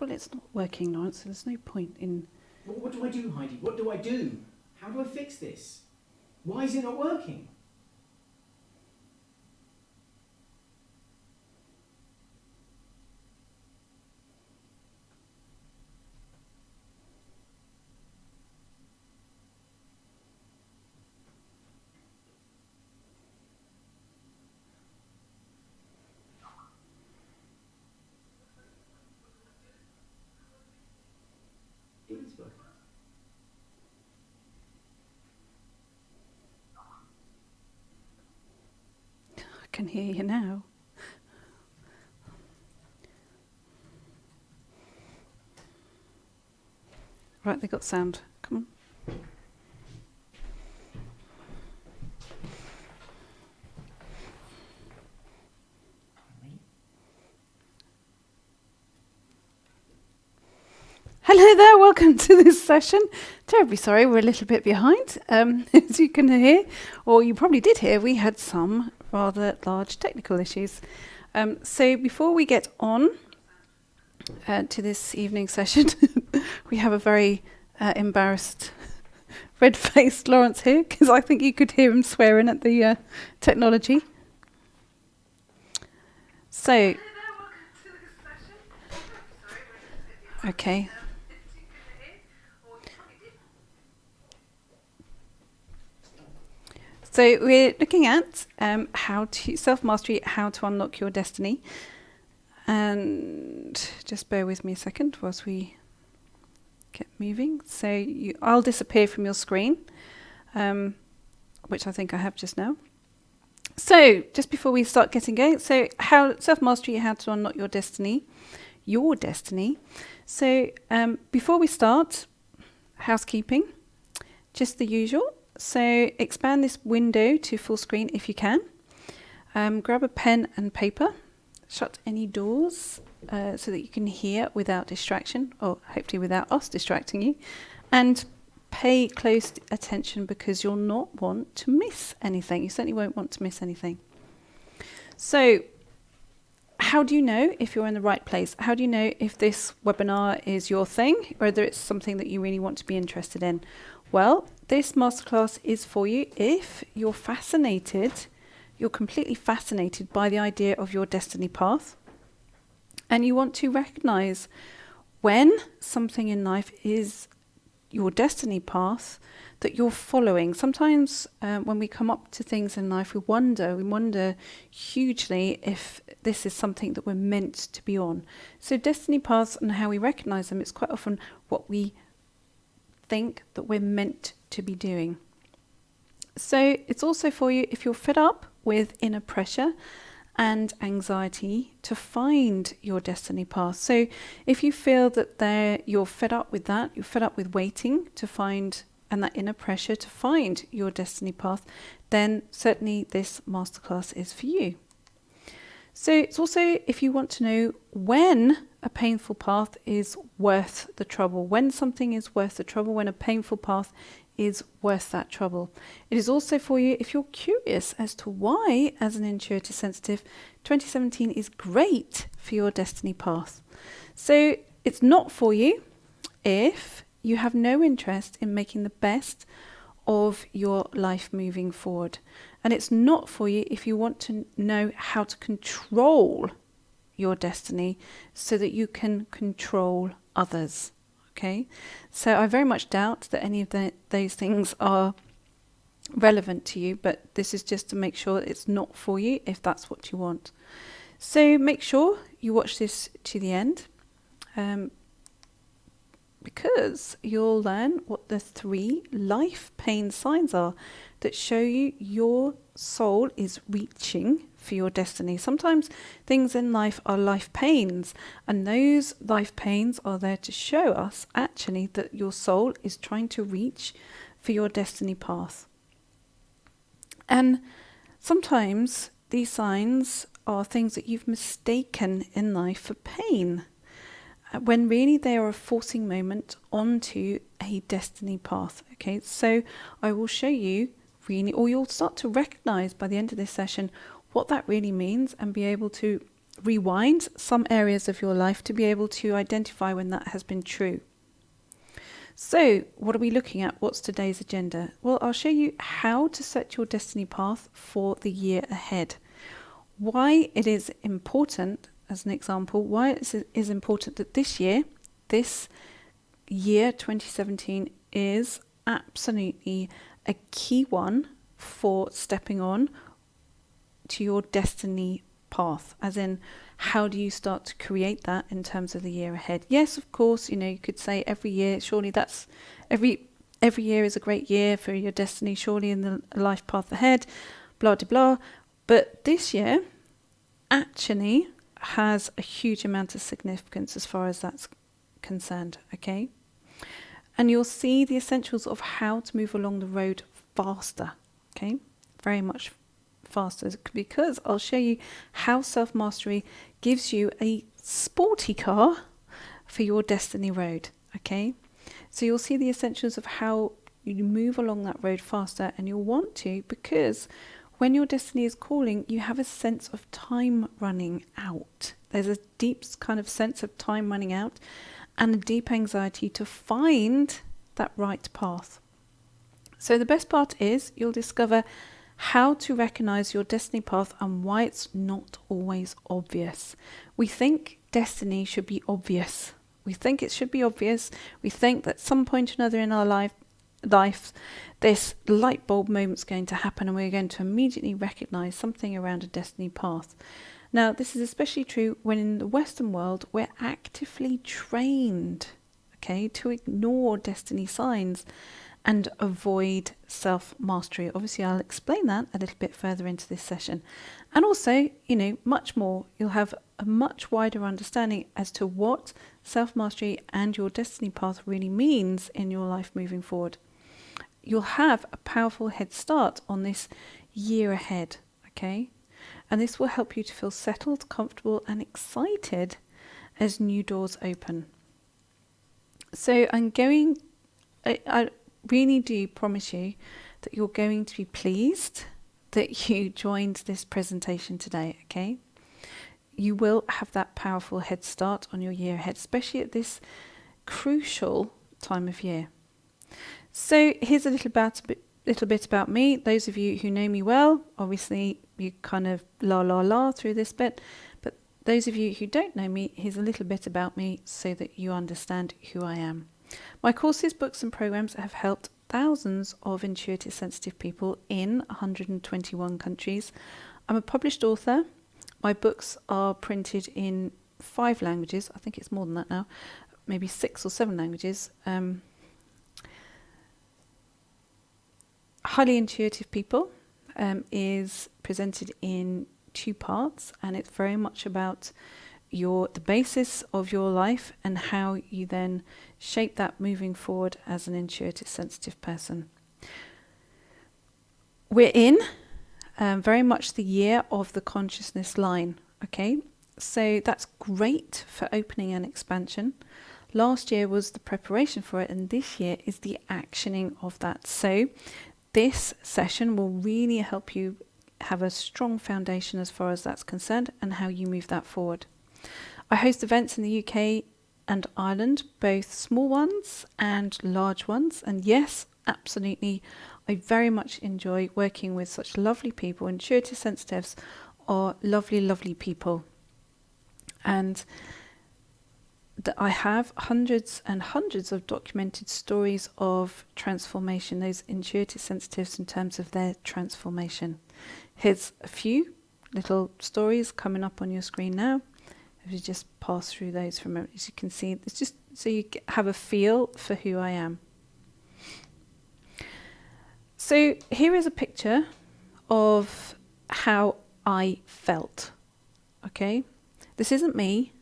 Well, it's not working, Lawrence, so there's no point in... What do I do, Heidi? What do I do? How do I fix this? Why is it not working? It is working. I can hear you now. Right, they got sound. Come on. Hello there, welcome to this session. Terribly sorry, we're a little bit behind. As you can hear, or you probably did hear, we had some rather large technical issues. So before we get on to this evening session, we have a very embarrassed, red-faced Lawrence here, because I think you could hear him swearing at the technology. So, okay. So we're looking at how to self-mastery, how to unlock your destiny. And just bear with me a second whilst we get moving. So I'll disappear from your screen, which I think I have just now. So just before we start getting going, so how self-mastery, how to unlock your destiny. So before we start, housekeeping, just the usual. So expand this window to full screen if you can. Grab a pen and paper. Shut any doors so that you can hear without distraction, or hopefully without us distracting you. And pay close attention because you'll not want to miss anything. You certainly won't want to miss anything. So how do you know if you're in the right place? How do you know if this webinar is your thing or whether it's something that you really want to be interested in? Well, this masterclass is for you if you're completely fascinated by the idea of your destiny path, and you want to recognize when something in life is your destiny path that you're following. Sometimes when we come up to things in life, we wonder hugely if this is something that we're meant to be on. So destiny paths and how we recognize them, it's quite often what we think that we're meant to be doing. So it's also for you if you're fed up with inner pressure and anxiety to find your destiny path. So if you feel that you're fed up with that, you're fed up with waiting to find, and that inner pressure to find your destiny path, then certainly this masterclass is for you. So it's also if you want to know when a painful path is worth the trouble, when something is worth the trouble, when a painful path is worth that trouble. It is also for you if you're curious as to why, as an intuitive sensitive, 2017 is great for your destiny path. So it's not for you if you have no interest in making the best of your life moving forward. And it's not for you if you want to know how to control your destiny so that you can control others. Okay, so I very much doubt that any of those things are relevant to you, but this is just to make sure it's not for you if that's what you want. So make sure you watch this to the end, because you'll learn what the 3 life pain signs are that show you your soul is reaching for your destiny. Sometimes things in life are life pains, and those life pains are there to show us actually that your soul is trying to reach for your destiny path. And sometimes these signs are things that you've mistaken in life for pain, when really they are a forcing moment onto a destiny path. Okay, so I will show you really, or you'll start to recognize by the end of this session what that really means and be able to rewind some areas of your life to be able to identify when that has been true. So, what are we looking at? What's today's agenda? Well, I'll show you how to set your destiny path for the year ahead. Why it is important, as an example, why it is important that this year 2017, is absolutely a key one for stepping on to your destiny path, as in how do you start to create that in terms of the year ahead. Yes, of course, you could say every year, surely that's every year is a great year for your destiny, surely in the life path ahead, blah de blah. But this year actually has a huge amount of significance as far as that's concerned, okay? And you'll see the essentials of how to move along the road faster, okay? Very much faster, because I'll show you how self-mastery gives you a sporty car for your destiny road, okay? So you'll see the essentials of how you move along that road faster, and you'll want to, because when your destiny is calling, you have a sense of time running out. There's a deep kind of sense of time running out and a deep anxiety to find that right path. So the best part is you'll discover how to recognize your destiny path and why it's not always obvious. We think destiny should be obvious. We think it should be obvious. We think that at some point or another in our life, this light bulb moment's going to happen and we're going to immediately recognize something around a destiny path. Now, this is especially true when in the Western world we're actively trained, okay, to ignore destiny signs and avoid self-mastery. Obviously, I'll explain that a little bit further into this session. And also, much more. You'll have a much wider understanding as to what self-mastery and your destiny path really means in your life moving forward. You'll have a powerful head start on this year ahead, okay? And this will help you to feel settled, comfortable, and excited as new doors open. So I really do promise you that you're going to be pleased that you joined this presentation today, okay? You will have that powerful head start on your year ahead, especially at this crucial time of year. So here's a little bit about me. Those of you who know me well, obviously you kind of la through this bit, but those of you who don't know me, here's a little bit about me so that you understand who I am. My courses, books and programs have helped thousands of intuitive sensitive people in 121 countries. I'm a published author. My books are printed in 5 languages. I think it's more than that now, maybe 6 or 7 languages. Highly Intuitive People is presented in 2 parts, and it's very much about the basis of your life and how you then shape that moving forward as an intuitive sensitive person. We're in very much the year of the consciousness line, okay? So that's great for opening and expansion. Last year was the preparation for it, and this year is the actioning of that. So this session will really help you have a strong foundation as far as that's concerned and how you move that forward. I host events in the UK and Ireland, both small ones and large ones. And yes, absolutely, I very much enjoy working with such lovely people. Intuitive sensitives are lovely, lovely people. And I have hundreds and hundreds of documented stories of transformation, those intuitive sensitives in terms of their transformation. Here's a few little stories coming up on your screen now. If you just pass through those for a moment, as you can see, it's just so you have a feel for who I am. So here is a picture of how I felt. Okay, this isn't me,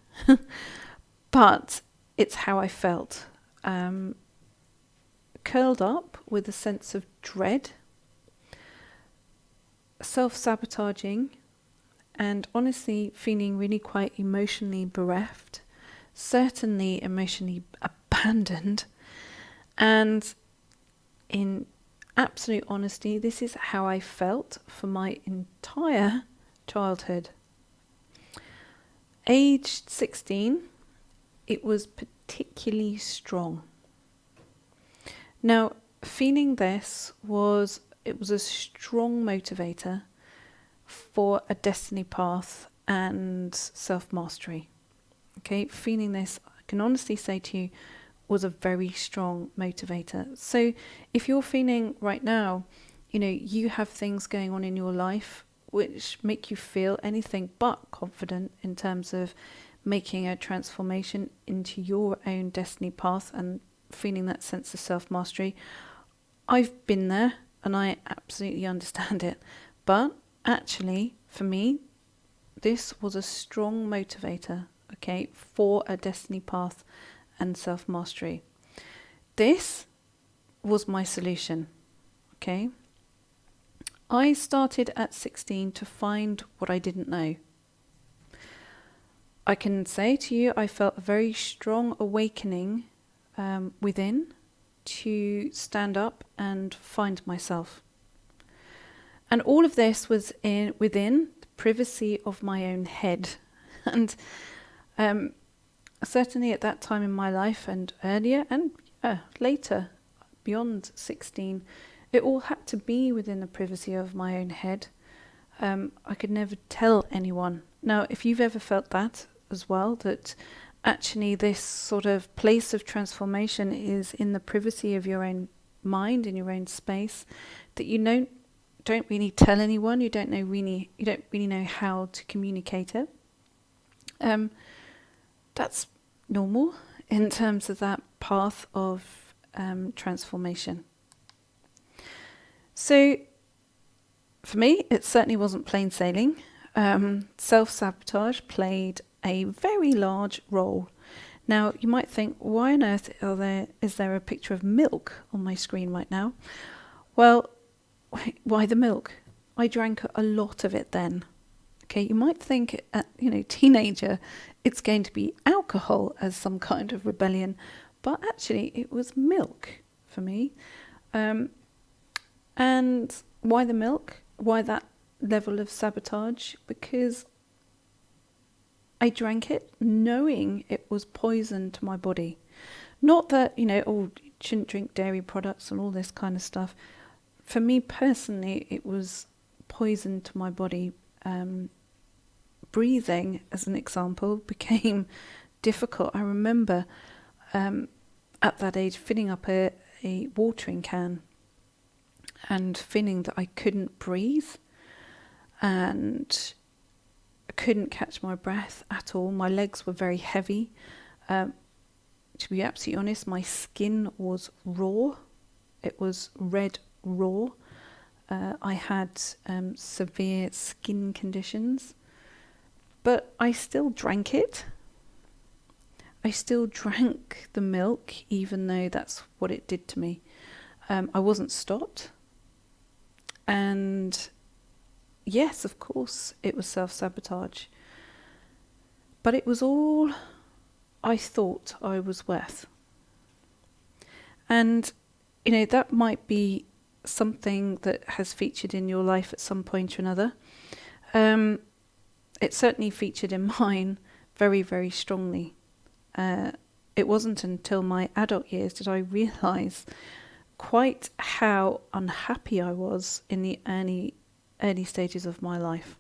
but it's how I felt. Curled up with a sense of dread, self-sabotaging, and honestly feeling really quite emotionally bereft, certainly emotionally abandoned. And in absolute honesty, this is how I felt for my entire childhood. aged 16, it was particularly strong. Now, feeling this was a strong motivator for a destiny path and self-mastery. Okay, feeling this, I can honestly say to you, was a very strong motivator. So if you're feeling right now, you have things going on in your life which make you feel anything but confident in terms of making a transformation into your own destiny path and feeling that sense of self-mastery, I've been there and I absolutely understand it. But actually, for me, this was a strong motivator, okay, for a destiny path and self-mastery. This was my solution, okay? I started at 16 to find what I didn't know. I can say to you, I felt a very strong awakening within to stand up and find myself. And all of this was within the privacy of my own head. And certainly at that time in my life and earlier and later, beyond 16, it all had to be within the privacy of my own head. I could never tell anyone. Now, if you've ever felt that as well, that actually this sort of place of transformation is in the privacy of your own mind, in your own space, that you don't really tell anyone, you don't really know how to communicate it. That's normal in terms of that path of transformation. So for me, it certainly wasn't plain sailing. Self-sabotage played a very large role. Now, you might think, why on earth is there a picture of milk on my screen right now? Well, why the milk? I drank a lot of it then. Okay, you might think, teenager, it's going to be alcohol as some kind of rebellion, but actually it was milk for me. And why the milk? Why that level of sabotage? Because I drank it knowing it was poison to my body. Not that, you shouldn't drink dairy products and all this kind of stuff. For me personally, it was poison to my body. Breathing, as an example, became difficult. I remember at that age filling up a watering can and feeling that I couldn't breathe and I couldn't catch my breath at all. My legs were very heavy. To be absolutely honest, my skin was raw. It was red raw. I had severe skin conditions, but I still drank it. I still drank the milk, even though that's what it did to me. I wasn't stopped. And yes, of course, it was self-sabotage. But it was all I thought I was worth. And, that might be something that has featured in your life at some point or another. It certainly featured in mine very, very strongly. It wasn't until my adult years did I realise quite how unhappy I was in the early stages of my life.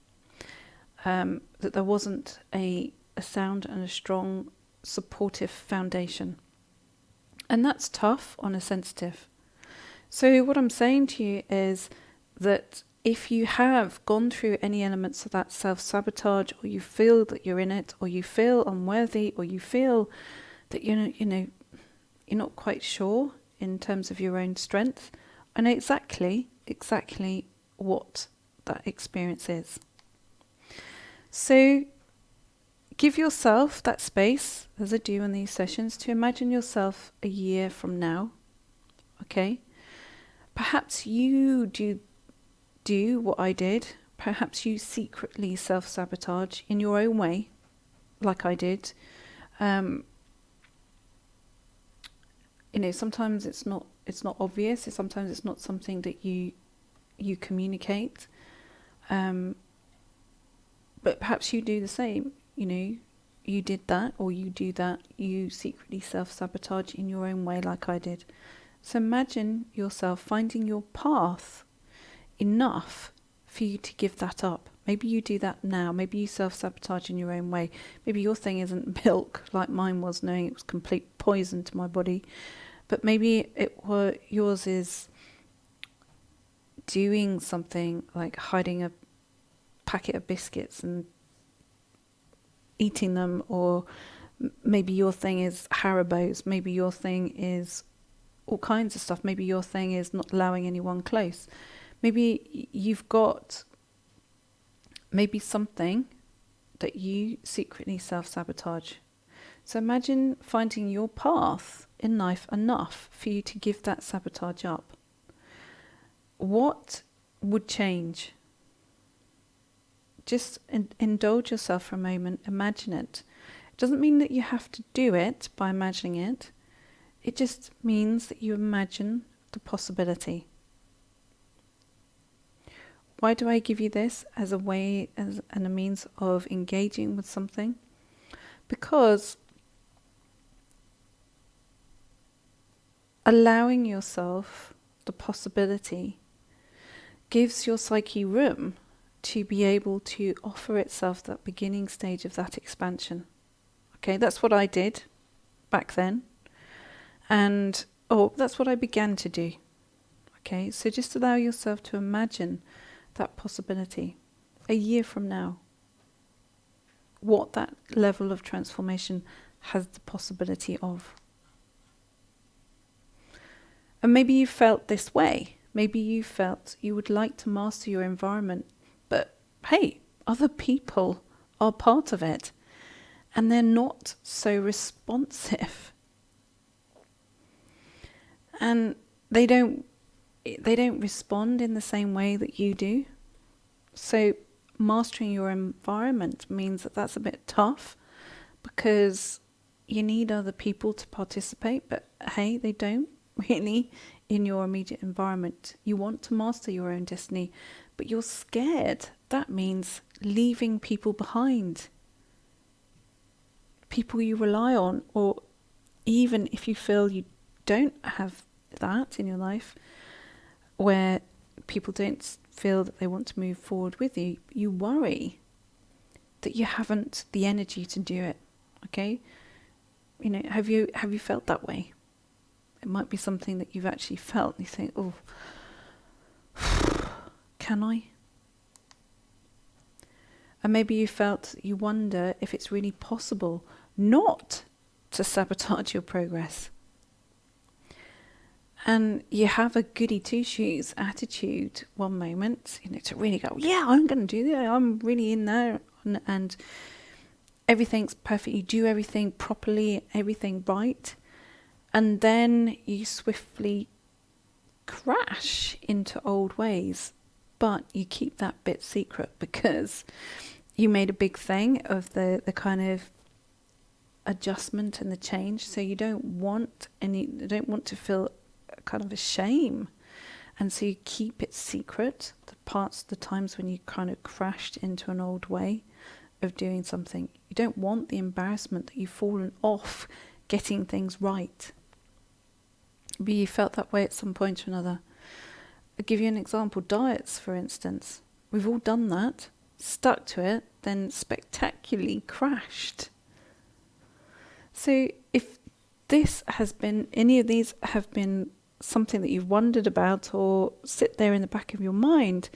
That there wasn't a sound and a strong supportive foundation. And that's tough on a sensitive. So what I'm saying to you is that if you have gone through any elements of that self-sabotage, or you feel that you're in it, or you feel unworthy, or you feel that you're not quite sure in terms of your own strength, I know exactly what that experience is. So give yourself that space, as I do in these sessions, to imagine yourself a year from now. Okay? Perhaps you do what I did. Perhaps you secretly self-sabotage in your own way, like I did. Sometimes it's not obvious. Sometimes it's not something that you communicate. But perhaps you do the same. you did that or you do that, you secretly self-sabotage in your own way like I did. So imagine yourself finding your path enough for you to give that up. Maybe you do that now. Maybe you self-sabotage in your own way. Maybe your thing isn't milk like mine was, knowing it was complete poison to my body. But maybe yours is doing something like hiding a packet of biscuits and eating them, or maybe your thing is Haribo's. Maybe your thing is all kinds of stuff. Maybe your thing is not allowing anyone close. Maybe you've got something that you secretly self-sabotage. So imagine finding your path in life enough for you to give that sabotage up. What would change? Just indulge yourself for a moment, imagine it. It doesn't mean that you have to do it by imagining it. It just means that you imagine the possibility. Why do I give you this as a way and a means of engaging with something? Because allowing yourself the possibility gives your psyche room to be able to offer itself that beginning stage of that expansion. Okay, that's what I did back then. And that's what I began to do. Okay, so just allow yourself to imagine that possibility a year from now, what that level of transformation has the possibility of. And maybe you felt this way. Maybe you felt you would like to master your environment, but hey, other people are part of it and they're not so responsive. And they don't respond in the same way that you do. So mastering your environment means that that's a bit tough because you need other people to participate, but hey, they don't really in your immediate environment. You want to master your own destiny, but you're scared. That means leaving people behind. People you rely on, or even if you feel you don't have that in your life, where people don't feel that they want to move forward with you, you worry that you haven't the energy to do it. Okay? You know, have you felt that way? It might be something that you've actually felt and you think, oh, can I? And maybe you wonder if it's really possible not to sabotage your progress. And you have a goody two-shoes attitude one moment, to really go, yeah, I'm going to do that. I'm really in there, and everything's perfect. You do everything properly, everything right. And then you swiftly crash into old ways. But you keep that bit secret because you made a big thing of the kind of adjustment and the change. So you don't want to feel kind of a shame, and so you keep it secret, the times when you kind of crashed into an old way of doing something. You don't want the embarrassment that you've fallen off getting things right. But you felt that way at some point or another. I'll give you an example. Diets, for instance. We've all done that, stuck to it, then spectacularly crashed. So if any of these have been something that you've wondered about or sit there in the back of your mind,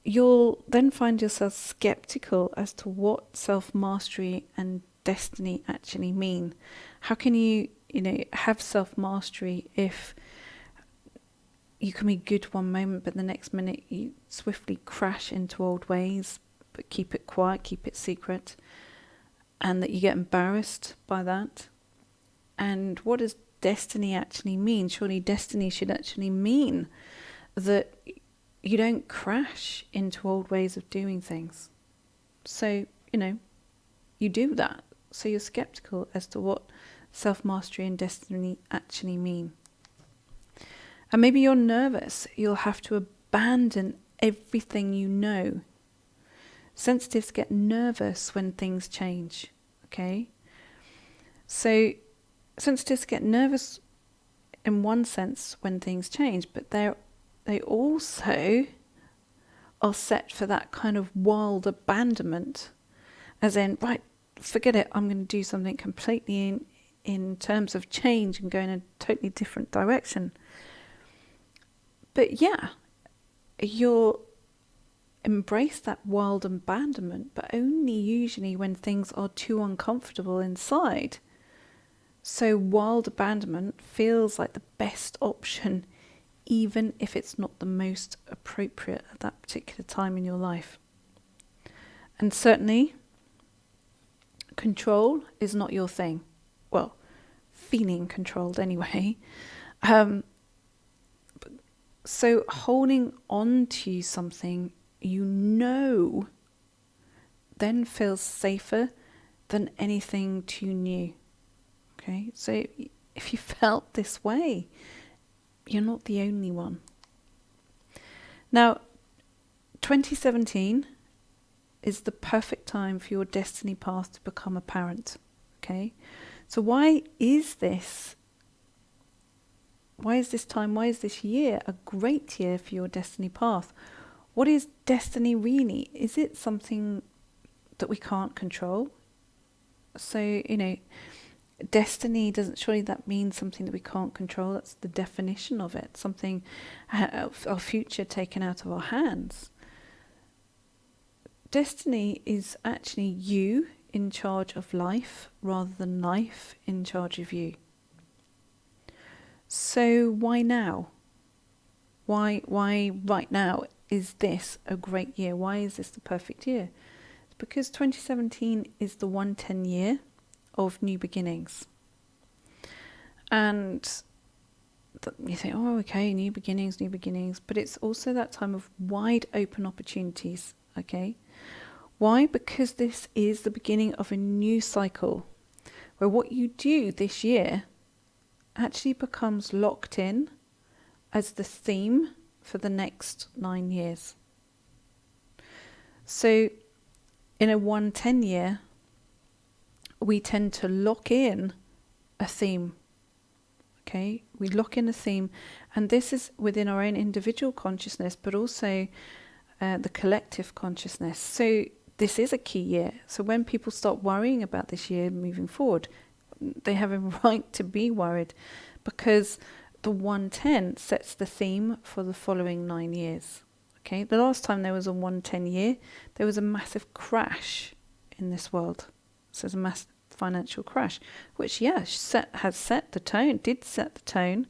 you'll then find yourself skeptical as to what self-mastery and destiny actually mean. How can you have self-mastery if you can be good one moment, but the next minute you swiftly crash into old ways, but keep it quiet, keep it secret, and that you get embarrassed by that? And what does destiny actually mean? Surely destiny should actually mean that you don't crash into old ways of doing things. So, you do that. So you're skeptical as to what self-mastery and destiny actually mean. And maybe you're nervous. You'll have to abandon everything you know. Sensitives get nervous when things change. Okay? So sensitives get nervous in one sense when things change, but they also are set for that kind of wild abandonment, as in, right, forget it, I'm going to do something completely in terms of change and go in a totally different direction. But yeah, you'll embrace that wild abandonment, but only usually when things are too uncomfortable inside. So wild abandonment feels like the best option, even if it's not the most appropriate at that particular time in your life. And certainly, control is not your thing. Well, feeling controlled anyway. So holding on to something you know then feels safer than anything too new. Okay, so if you felt this way, you're not the only one. Now, 2017 is the perfect time for your destiny path to become apparent. Okay, so why is this time, why is this year a great year for your destiny path? What is destiny really? Is it something that we can't control? So, destiny doesn't, surely that means something that we can't control. That's the definition of it. Something, our future taken out of our hands. Destiny is actually you in charge of life rather than life in charge of you. So why now? Why right now is this a great year? Why is this the perfect year? It's because 2017 is the 110 year of new beginnings. And you think, oh, okay, new beginnings, but it's also that time of wide open opportunities, okay? Why? Because this is the beginning of a new cycle where what you do this year actually becomes locked in as the theme for the next 9 years. So in a 110 year, we tend to lock in a theme. Okay, we lock in a theme, and this is within our own individual consciousness, but also the collective consciousness. So this is a key year. So when people start worrying about this year moving forward, they have a right to be worried, because the 110 sets the theme for the following 9 years. Okay, the last time there was a 110 year, there was a massive crash in this world. So there's a massive financial crash, which did set the tone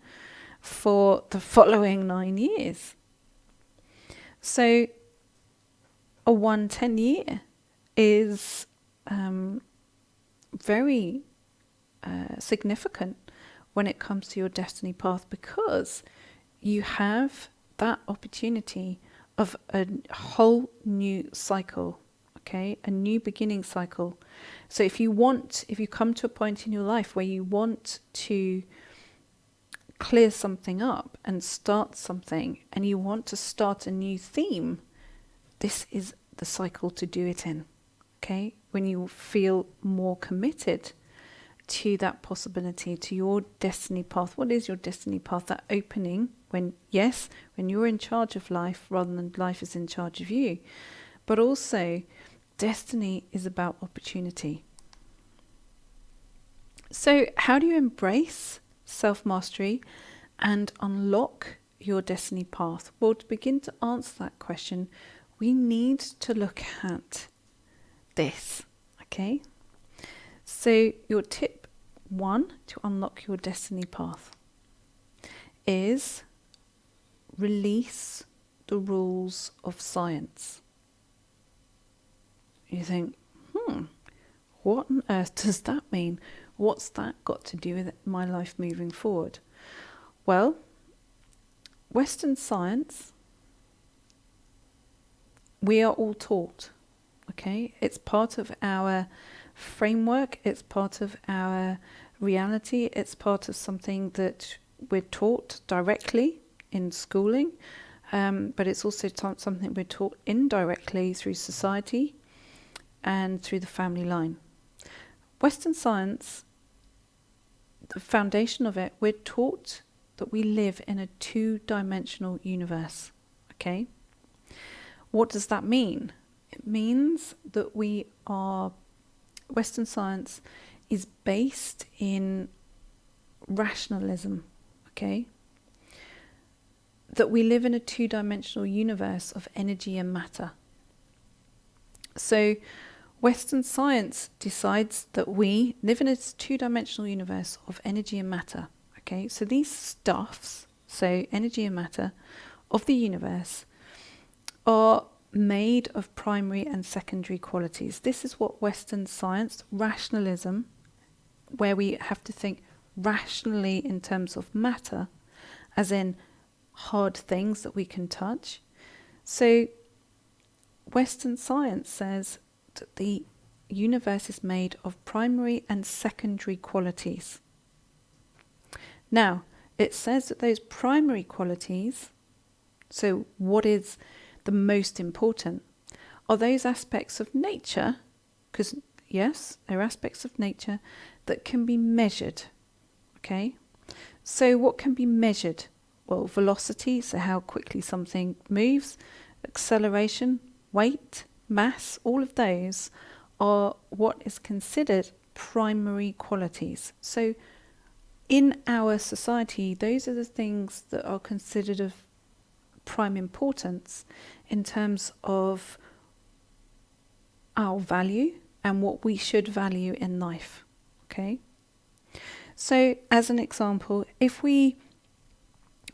for the following 9 years. So a 110 year is very significant when it comes to your destiny path, because you have that opportunity of a whole new cycle, okay, a new beginning cycle. So if you come to a point in your life where you want to clear something up and start something, and you want to start a new theme, this is the cycle to do it in, okay? When you feel more committed to that possibility, to your destiny path. What is your destiny path? That opening when you're in charge of life rather than life is in charge of you. But also, destiny is about opportunity. So how do you embrace self-mastery and unlock your destiny path? Well, to begin to answer that question, we need to look at this, okay? So your tip 1 to unlock your destiny path is release the rules of science. You think, what on earth does that mean? What's that got to do with my life moving forward? Well, Western science, we are all taught, okay? It's part of our framework, it's part of our reality, it's part of something that we're taught directly in schooling, but it's also something we're taught indirectly through society and through the family line. Western science, the foundation of it, we're taught that we live in a two-dimensional universe. Okay? What does that mean? It means that Western science is based in rationalism. Okay? That we live in a two-dimensional universe of energy and matter. So Western science decides that we live in a two-dimensional universe of energy and matter. Okay, so these stuffs, so energy and matter of the universe, are made of primary and secondary qualities. This is what Western science, rationalism, where we have to think rationally in terms of matter, as in hard things that we can touch. So Western science says that the universe is made of primary and secondary qualities. Now, it says that those primary qualities, so what is the most important, are those aspects of nature, because yes, there are aspects of nature that can be measured. Okay? So what can be measured? Well, velocity, so how quickly something moves, acceleration, weight, mass, all of those are what is considered primary qualities. So in our society, those are the things that are considered of prime importance in terms of our value and what we should value in life. Okay? So as an example, if we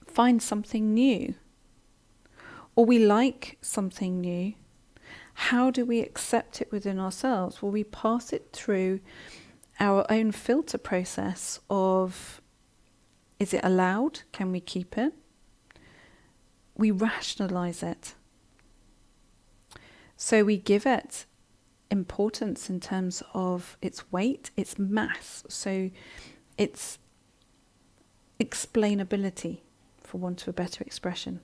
find something new or we like something new, how do we accept it within ourselves? Well, we pass it through our own filter process of, is it allowed? Can we keep it? We rationalize it. So we give it importance in terms of its weight, its mass, so its explainability, for want of a better expression.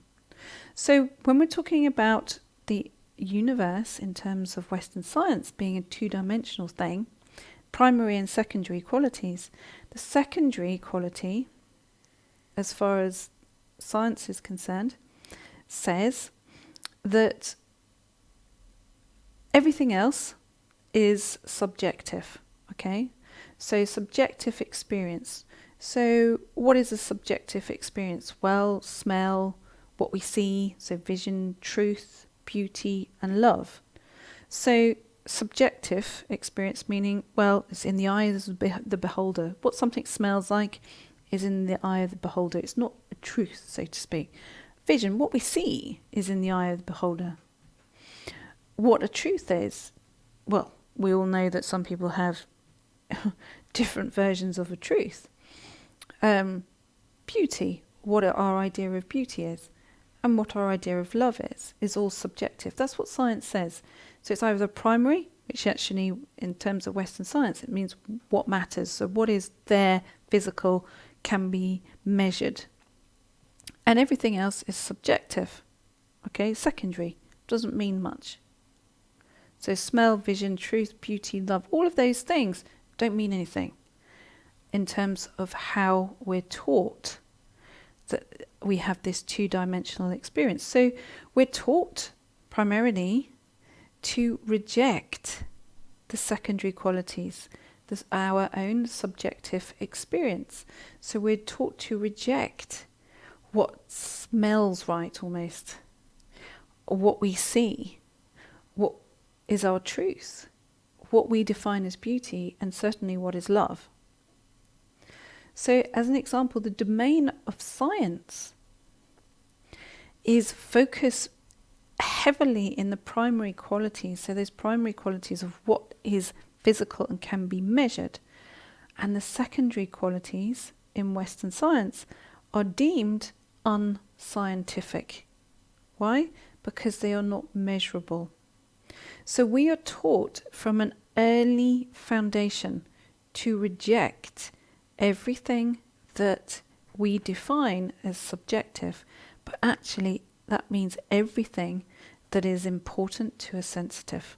So when we're talking about the universe in terms of Western science being a two-dimensional thing, primary and secondary qualities, the secondary quality, as far as science is concerned, says that everything else is subjective. Okay? So subjective experience. So what is a subjective experience? Well, smell, what we see, so vision, truth, beauty and love. So subjective experience meaning, well, it's in the eye of the beholder. What something smells like is in the eye of the beholder. It's not a truth, so to speak. Vision, what we see, is in the eye of the beholder. What a truth is, well, we all know that some people have different versions of a truth. Beauty, what our idea of beauty is, and what our idea of love is all subjective. That's what science says. So it's either primary, which actually, in terms of Western science, it means what matters. So what is there, physical, can be measured. And everything else is subjective. Okay, secondary, doesn't mean much. So smell, vision, truth, beauty, love, all of those things don't mean anything in terms of how we're taught that we have this two-dimensional experience. So we're taught primarily to reject the secondary qualities, our own subjective experience. So we're taught to reject what smells right almost, or what we see, what is our truth, what we define as beauty, and certainly what is love. So as an example, the domain of science is focused heavily in the primary qualities, so those primary qualities of what is physical and can be measured, and the secondary qualities in Western science are deemed unscientific. Why? Because they are not measurable. So we are taught from an early foundation to reject everything that we define as subjective, but actually that means everything that is important to a sensitive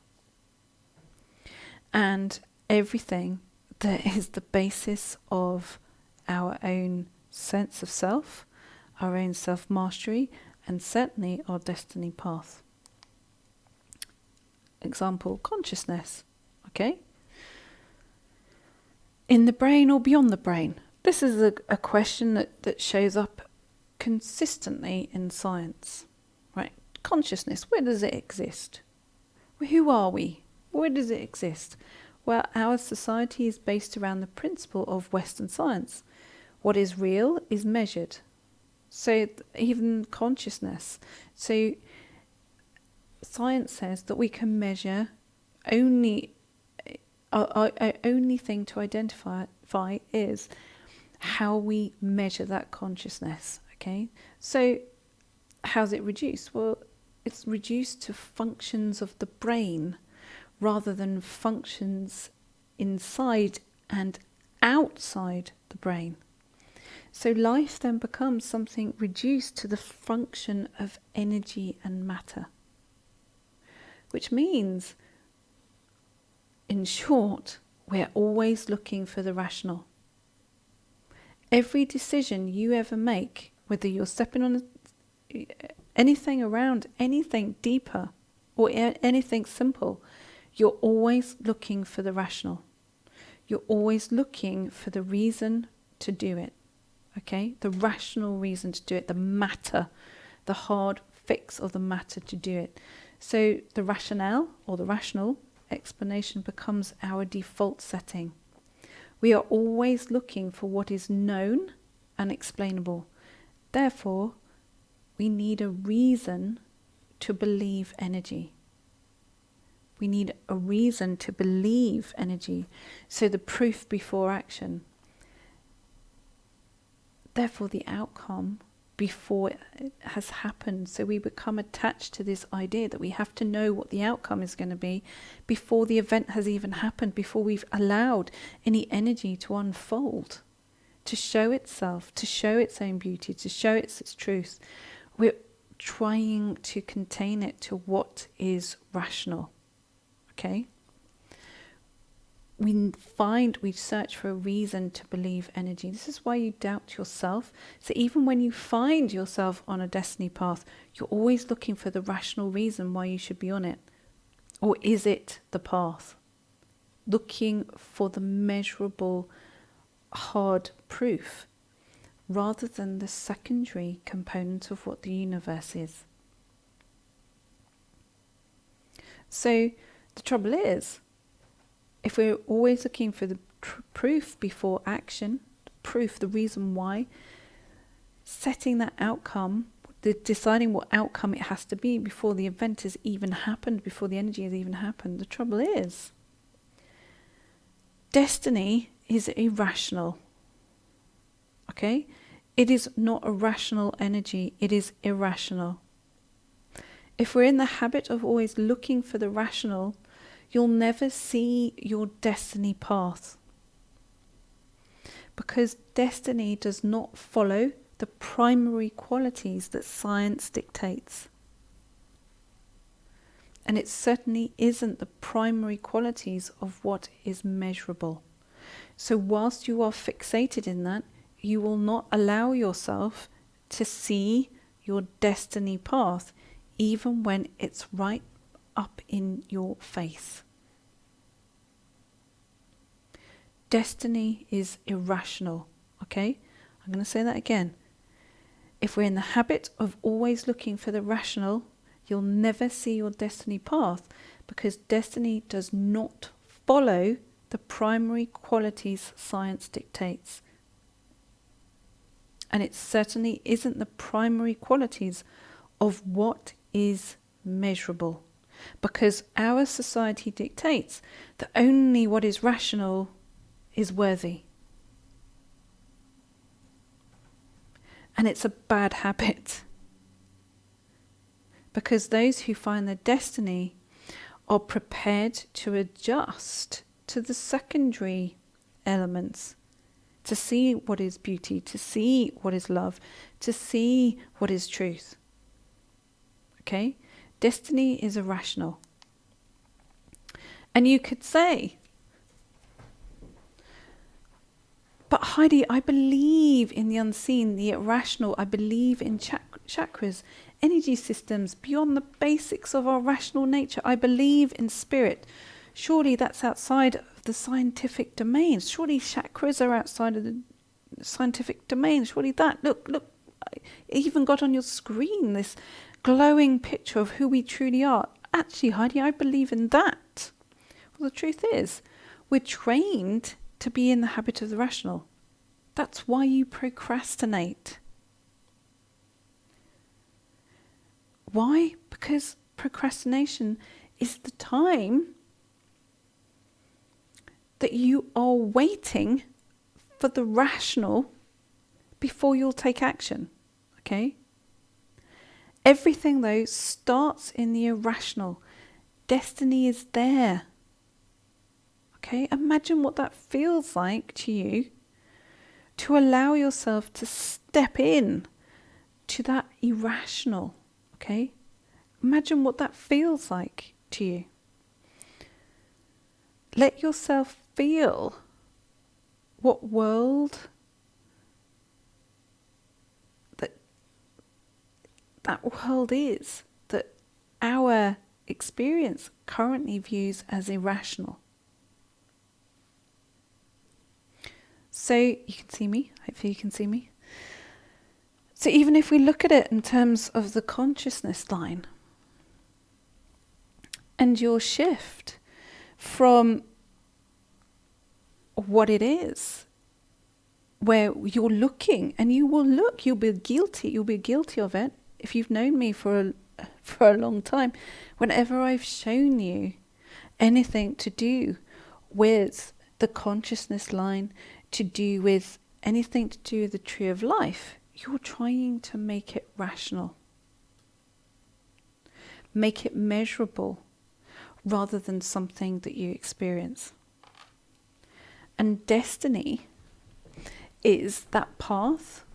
and everything that is the basis of our own sense of self, our own self-mastery, and certainly our destiny path. Example, consciousness. Okay? In the brain or beyond the brain? This is a question that shows up consistently in science. Right? Consciousness, where does it exist? Who are we? Where does it exist? Well, our society is based around the principle of Western science. What is real is measured. So even consciousness. So science says that we can measure only, our only thing to identify is how we measure that consciousness. Okay, so how's it reduced? Well, it's reduced to functions of the brain rather than functions inside and outside the brain. So life then becomes something reduced to the function of energy and matter. Which means, in short, we're always looking for the rational. Every decision you ever make, whether you're stepping on anything around, anything deeper, or anything simple, you're always looking for the rational. You're always looking for the reason to do it. Okay? The rational reason to do it, the matter, the hard fix of the matter to do it. So the rationale or the rational explanation becomes our default setting. We are always looking for what is known and explainable. Therefore, we need a reason to believe energy. We need a reason to believe energy. So the proof before action. Therefore, the outcome before it has happened. So we become attached to this idea that we have to know what the outcome is going to be before the event has even happened, before we've allowed any energy to unfold, to show itself, to show its own beauty, to show its truth. We're trying to contain it to what is rational. Okay? We search for a reason to believe energy. This is why you doubt yourself. So even when you find yourself on a destiny path, you're always looking for the rational reason why you should be on it. Or is it the path? Looking for the measurable, hard proof, rather than the secondary component of what the universe is. So the trouble is, if we're always looking for the proof before action, the reason why, setting that outcome, deciding what outcome it has to be before the event has even happened, before the energy has even happened, the trouble is, destiny is irrational. Okay? It is not a rational energy, it is irrational. If we're in the habit of always looking for the rational, you'll never see your destiny path. Because destiny does not follow the primary qualities that science dictates. And it certainly isn't the primary qualities of what is measurable. So whilst you are fixated in that, you will not allow yourself to see your destiny path, even when it's right up in your face. Destiny is irrational, okay? I'm going to say that again. If we're in the habit of always looking for the rational, you'll never see your destiny path, because destiny does not follow the primary qualities science dictates. And it certainly isn't the primary qualities of what is measurable, because our society dictates that only what is rational is worthy. And it's a bad habit, because those who find their destiny are prepared to adjust to the secondary elements, to see what is beauty, to see what is love, to see what is truth. Okay? Destiny is irrational. And you could say, Heidi, I believe in the unseen, the irrational. I believe in chakras, energy systems beyond the basics of our rational nature. I believe in spirit. Surely that's outside of the scientific domain. Surely chakras are outside of the scientific domain. Surely that. Look, I even got on your screen this glowing picture of who we truly are. Actually, Heidi, I believe in that. Well, the truth is, we're trained to be in the habit of the rational. That's why you procrastinate. Why? Because procrastination is the time that you are waiting for the rational before you'll take action. Okay? Everything, though, starts in the irrational. Destiny is there. Okay? Imagine what that feels like to you to allow yourself to step in to that irrational. Okay? Imagine what that feels like to you. Let yourself feel what world that world is, that our experience currently views as irrational. So you can see me, hopefully you can see me. So even if we look at it in terms of the consciousness line, and your shift from what it is, where you're looking, and you'll be guilty of it. If you've known me for a long time, whenever I've shown you anything to do with the consciousness line, to do with anything to do with the tree of life, you're trying to make it rational. Make it measurable rather than something that you experience. And destiny is that path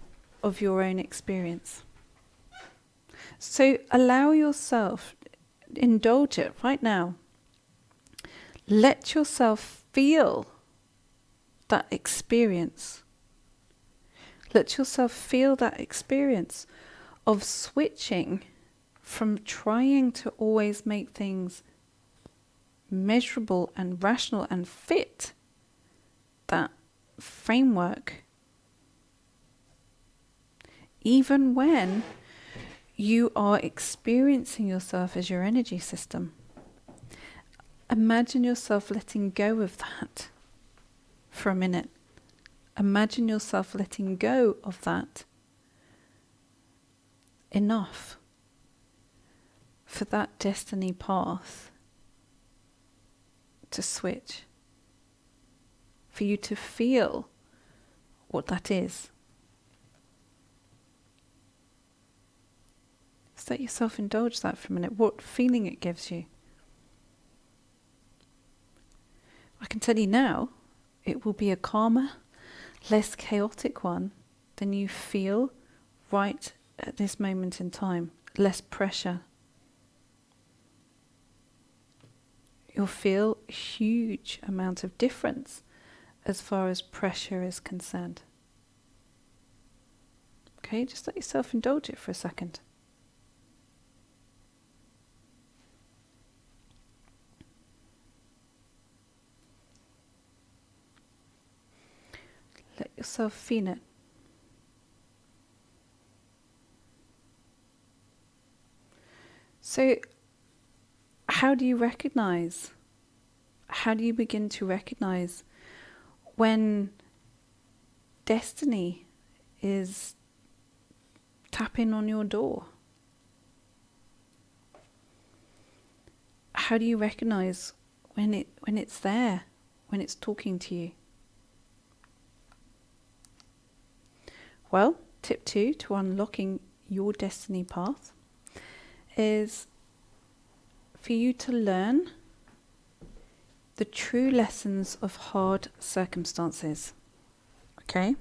of your own experience. So allow yourself, indulge it right now. Let yourself feel that experience. Let yourself feel that experience of switching from trying to always make things measurable and rational and fit that framework, even when you are experiencing yourself as your energy system. Imagine yourself letting go of that for a minute. Imagine yourself letting go of that enough for that destiny path to switch, for you to feel what that is. Just let yourself indulge that for a minute, what feeling it gives you. I can tell you now, it will be a calmer, less chaotic one than you feel right at this moment in time. Less pressure. You'll feel a huge amount of difference as far as pressure is concerned. Okay, just let yourself indulge it for a second. Let yourself feel it. So, how do you recognize? How do you begin to recognize when destiny is tapping on your door? How do you recognize when it's there, when it's talking to you? Well, tip 2 to unlocking your destiny path is for you to learn the true lessons of hard circumstances. Okay?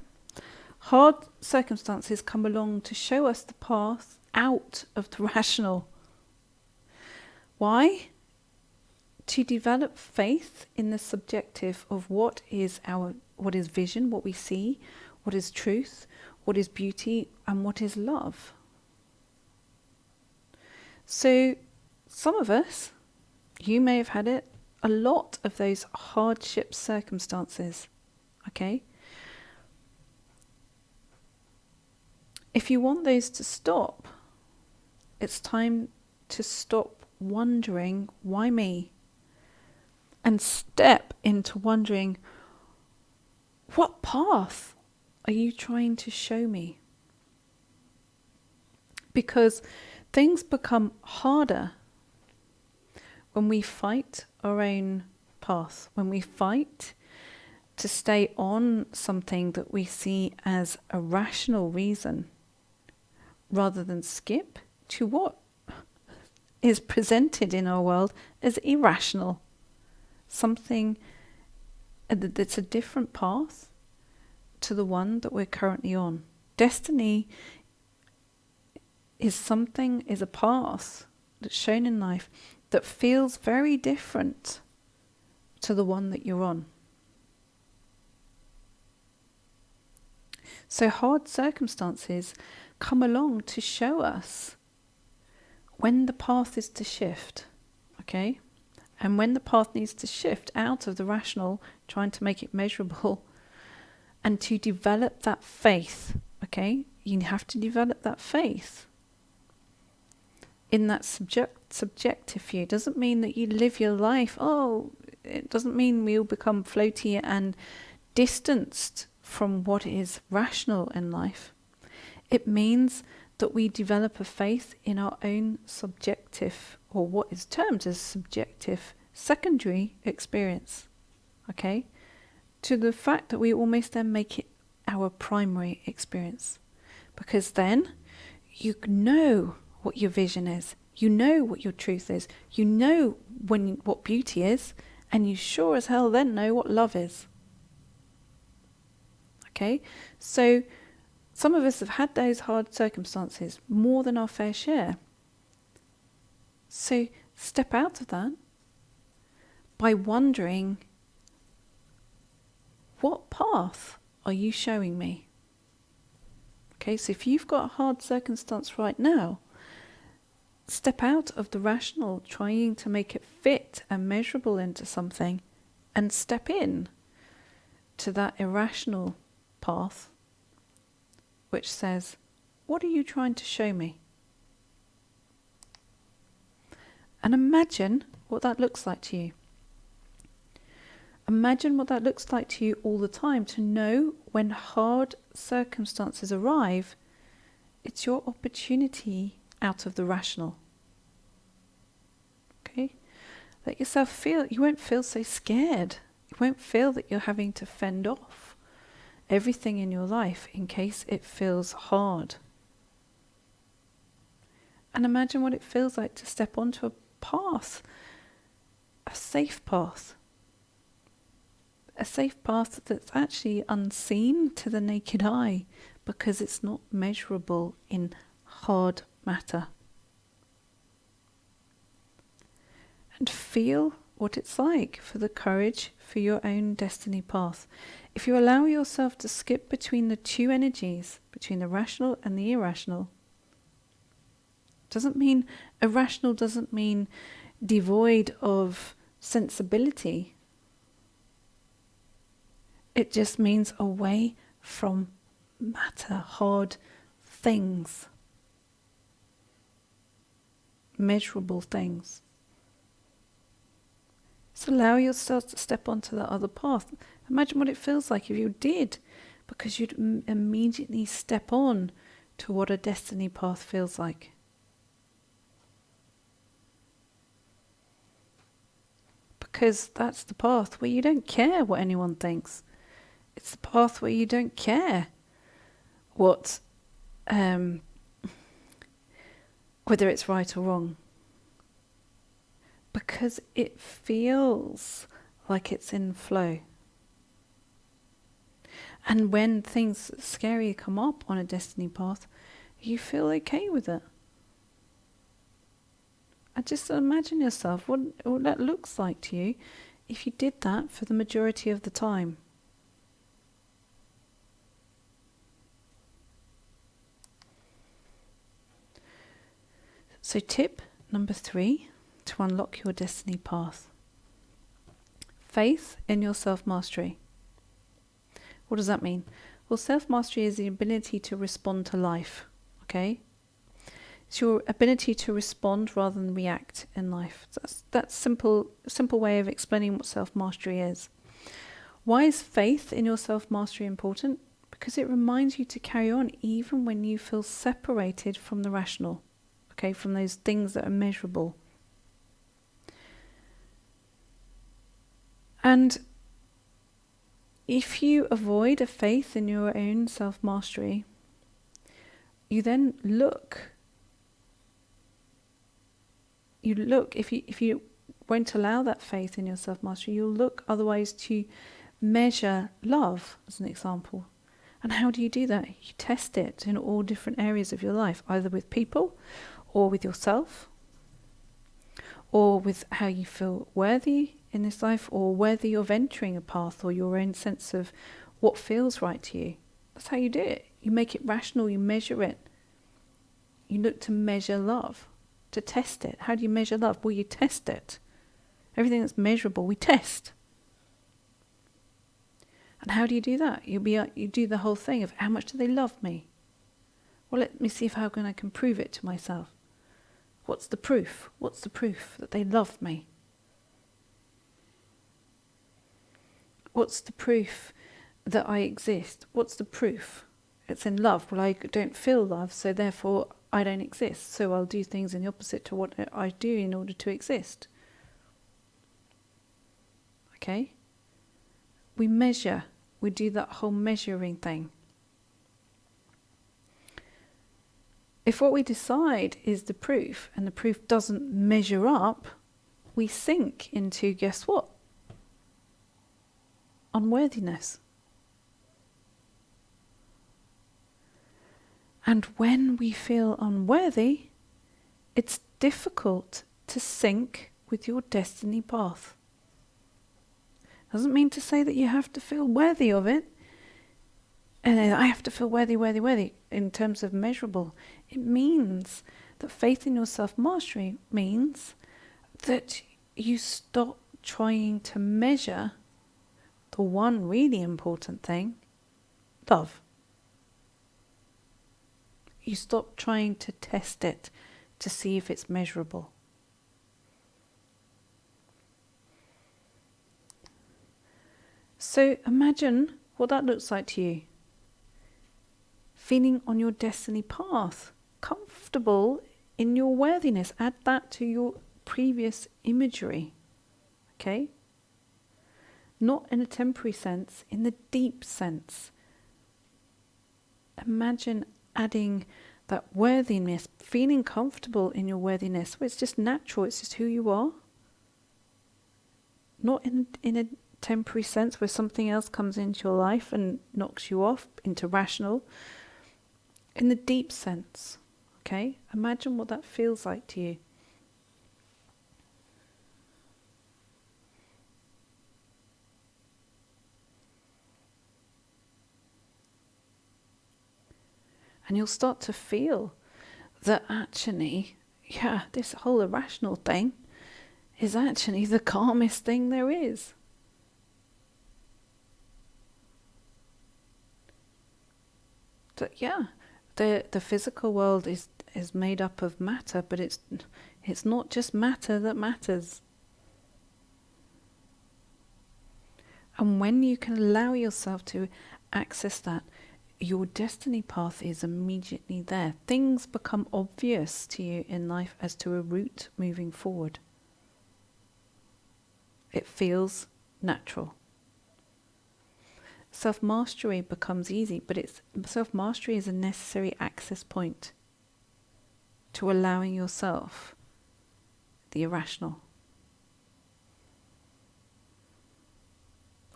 Hard circumstances come along to show us the path out of the rational. Why? To develop faith in the subjective of what is what is vision, what we see, what is truth, what is beauty, and what is love. So some of us, you may have had it, a lot of those hardship circumstances, okay? If you want those to stop, it's time to stop wondering, why me? And step into wondering, what path are you trying to show me? Because things become harder when we fight our own path, when we fight to stay on something that we see as a rational reason, rather than skip to what is presented in our world as irrational, something that's a different path to the one that we're currently on. Destiny is a path that's shown in life that feels very different to the one that you're on. So hard circumstances come along to show us when the path is to shift, okay? And when the path needs to shift out of the rational, trying to make it measurable, and to develop that faith, okay? You have to develop that faith in that subjective view. It doesn't mean that you live your life, it doesn't mean we all become floaty and distanced from what is rational in life. It means that we develop a faith in our own subjective, or what is termed as subjective, secondary experience, okay? To the fact that we almost then make it our primary experience. Because then you know what your vision is, you know what your truth is, you know what beauty is, and you sure as hell then know what love is. Okay? So some of us have had those hard circumstances, more than our fair share. So step out of that by wondering, what path are you showing me? Okay, so if you've got a hard circumstance right now, step out of the rational, trying to make it fit and measurable into something, and step in to that irrational path, which says, what are you trying to show me? And imagine what that looks like to you. Imagine what that looks like to you all the time, to know when hard circumstances arrive, it's your opportunity out of the rational. Okay? Let yourself feel, you won't feel so scared. You won't feel that you're having to fend off everything in your life in case it feels hard. And imagine what it feels like to step onto a path, a safe path. A safe path that's actually unseen to the naked eye because it's not measurable in hard matter. And feel what it's like for the courage for your own destiny path. If you allow yourself to skip between the two energies, between the rational and the irrational, irrational doesn't mean devoid of sensibility. It just means away from matter, hard things, measurable things. So allow yourself to step onto that other path. Imagine what it feels like if you did, because you'd immediately step on to what a destiny path feels like. Because that's the path where you don't care what anyone thinks. It's the path where you don't care what, whether it's right or wrong. Because it feels like it's in flow. And when things scary come up on a destiny path, you feel okay with it. And just imagine yourself what that looks like to you if you did that for the majority of the time. So tip number 3 to unlock your destiny path. Faith in your self-mastery. What does that mean? Well, self-mastery is the ability to respond to life, okay? It's your ability to respond rather than react in life. That's simple way of explaining what self-mastery is. Why is faith in your self-mastery important? Because it reminds you to carry on even when you feel separated from the rational, okay, from those things that are measurable. And if you avoid a faith in your own self-mastery, you then if you won't allow that faith in your self-mastery, you'll look otherwise to measure love, as an example. And how do you do that? You test it in all different areas of your life, either with people or with yourself, or with how you feel worthy in this life, or worthy of entering a path, or your own sense of what feels right to you. That's how you do it. You make it rational, you measure it. You look to measure love, to test it. How do you measure love? Well, you test it. Everything that's measurable, we test. And how do you do that? You do the whole thing of how much do they love me? Well, let me see if I can prove it to myself. What's the proof? What's the proof that they love me? What's the proof that I exist? What's the proof? It's in love. Well, I don't feel love, so therefore I don't exist. So I'll do things in the opposite to what I do in order to exist. Okay? We measure. We do that whole measuring thing. If what we decide is the proof, and the proof doesn't measure up, we sink into, guess what? Unworthiness. And when we feel unworthy, it's difficult to sync with your destiny path. Doesn't mean to say that you have to feel worthy of it. And I have to feel worthy in terms of measurable. It means that faith in your self-mastery means that you stop trying to measure the one really important thing, love. You stop trying to test it to see if it's measurable. So imagine what that looks like to you. Feeling on your destiny path, comfortable in your worthiness. Add that to your previous imagery. Okay? Not in a temporary sense, in the deep sense. Imagine adding that worthiness, feeling comfortable in your worthiness, where it's just natural, it's just who you are. Not in a temporary sense where something else comes into your life and knocks you off into rational. In the deep sense, okay? Imagine what that feels like to you. And you'll start to feel that actually, this whole irrational thing is actually the calmest thing there is. That the physical world is made up of matter, but it's not just matter that matters. And when you can allow yourself to access that, your destiny path is immediately there. Things become obvious to you in life as to a route moving forward. It feels natural. Self-mastery becomes easy, but self-mastery is a necessary access point to allowing yourself the irrational.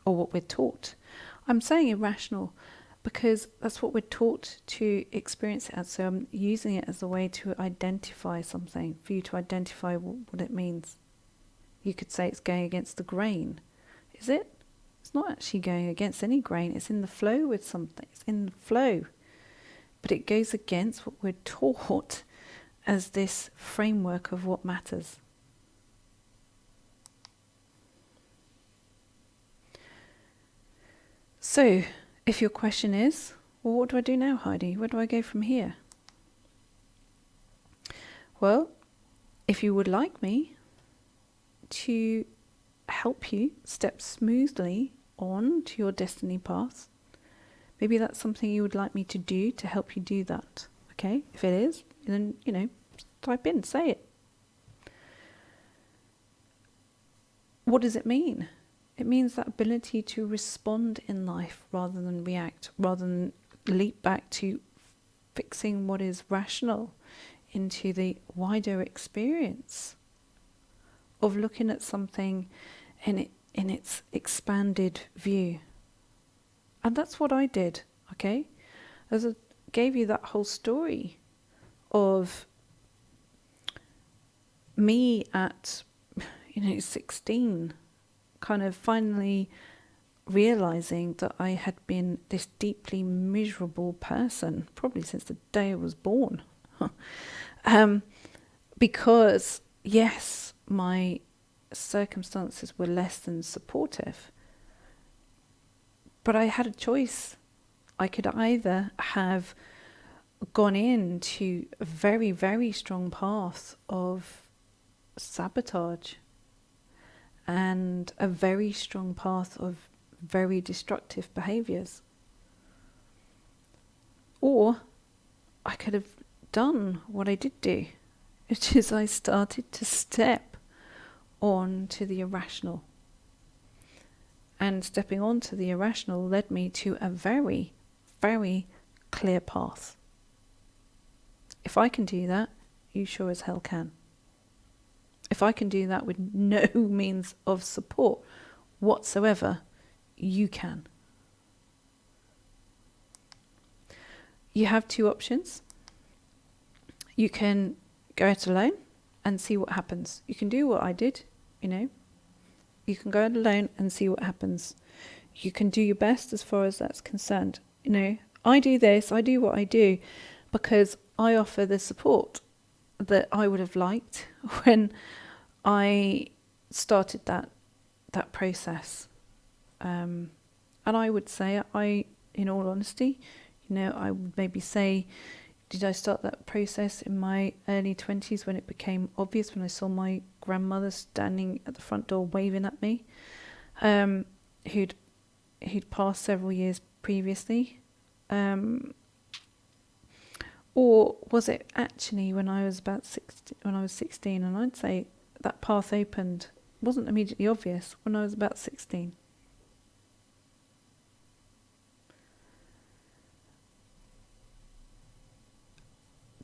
Or what we're taught. I'm saying irrational because that's what we're taught to experience it as. So I'm using it as a way to identify something, for you to identify what it means. You could say it's going against the grain. Is it? It's not actually going against any grain. It's in the flow with something. It's in the flow. But it goes against what we're taught as this framework of what matters. So, if your question is, well, what do I do now, Heidi? Where do I go from here? Well, if you would like me to help you step smoothly on to your destiny path, maybe that's something you would like me to do to help you do that. Okay? If it is, then, type in, say it. What does it mean? It means that ability to respond in life rather than react, rather than leap back to fixing what is rational into the wider experience of looking at something in its expanded view. And that's what I did, okay? As I gave you that whole story of me at 16, kind of finally realizing that I had been this deeply miserable person, probably since the day I was born. Because, yes, my circumstances were less than supportive, but I had a choice. I could either have gone into a very, very strong path of sabotage and a very strong path of very destructive behaviours, or I could have done what I did do, which is I started to step on to the irrational. And stepping onto the irrational led me to a very, very clear path. If I can do that, you sure as hell can. If I can do that with no means of support whatsoever, you can. You have two options. You can go it alone and see what happens. You can do what I did, You can go it alone and see what happens. You can do your best as far as that's concerned. I do this, I do what I do because I offer the support that I would have liked when I started that process. And I would say, in all honesty, I would maybe say, did I start that process in my early 20s when it became obvious, when I saw my grandmother standing at the front door waving at me, who'd passed several years previously? Or was it actually when I was 16, and I'd say that path opened, wasn't immediately obvious when I was about 16.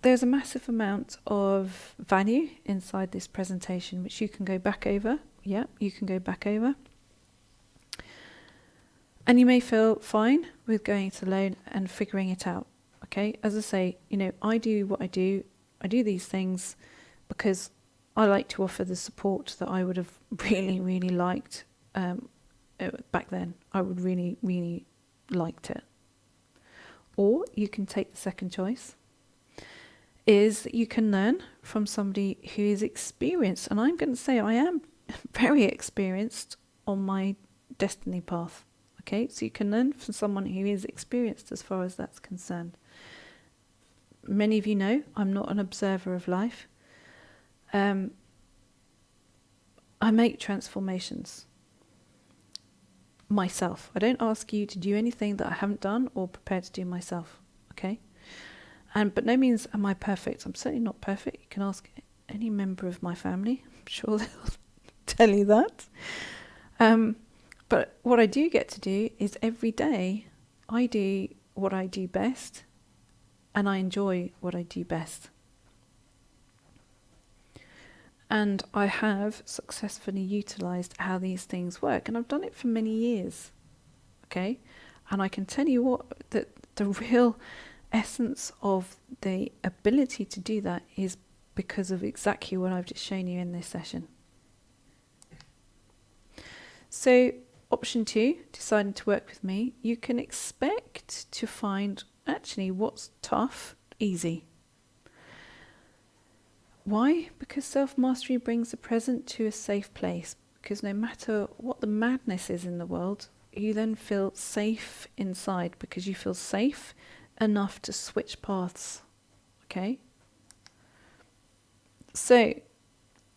There's a massive amount of value inside this presentation, which you can go back over. Yeah, you can go back over. And you may feel fine with going it alone and figuring it out. Okay, as I say, I do what I do. I do these things because I like to offer the support that I would have really, really liked back then. I would really, really liked it. Or you can take the second choice, is that you can learn from somebody who is experienced. And I'm going to say I am very experienced on my destiny path. Okay, so you can learn from someone who is experienced as far as that's concerned. Many of you know I'm not an observer of life. I make transformations myself. I don't ask you to do anything that I haven't done or prepared to do myself. Okay? But no means am I perfect. I'm certainly not perfect. You can ask any member of my family. I'm sure they'll tell you that. But what I do get to do is every day I do what I do best, and I enjoy what I do best. And I have successfully utilised how these things work, and I've done it for many years. Okay? And I can tell you what, that the real essence of the ability to do that is because of exactly what I've just shown you in this session. So, option 2, deciding to work with me, you can expect to find actually what's tough, easy. Why? Because self-mastery brings the present to a safe place. Because no matter what the madness is in the world, you then feel safe inside because you feel safe enough to switch paths. Okay? So,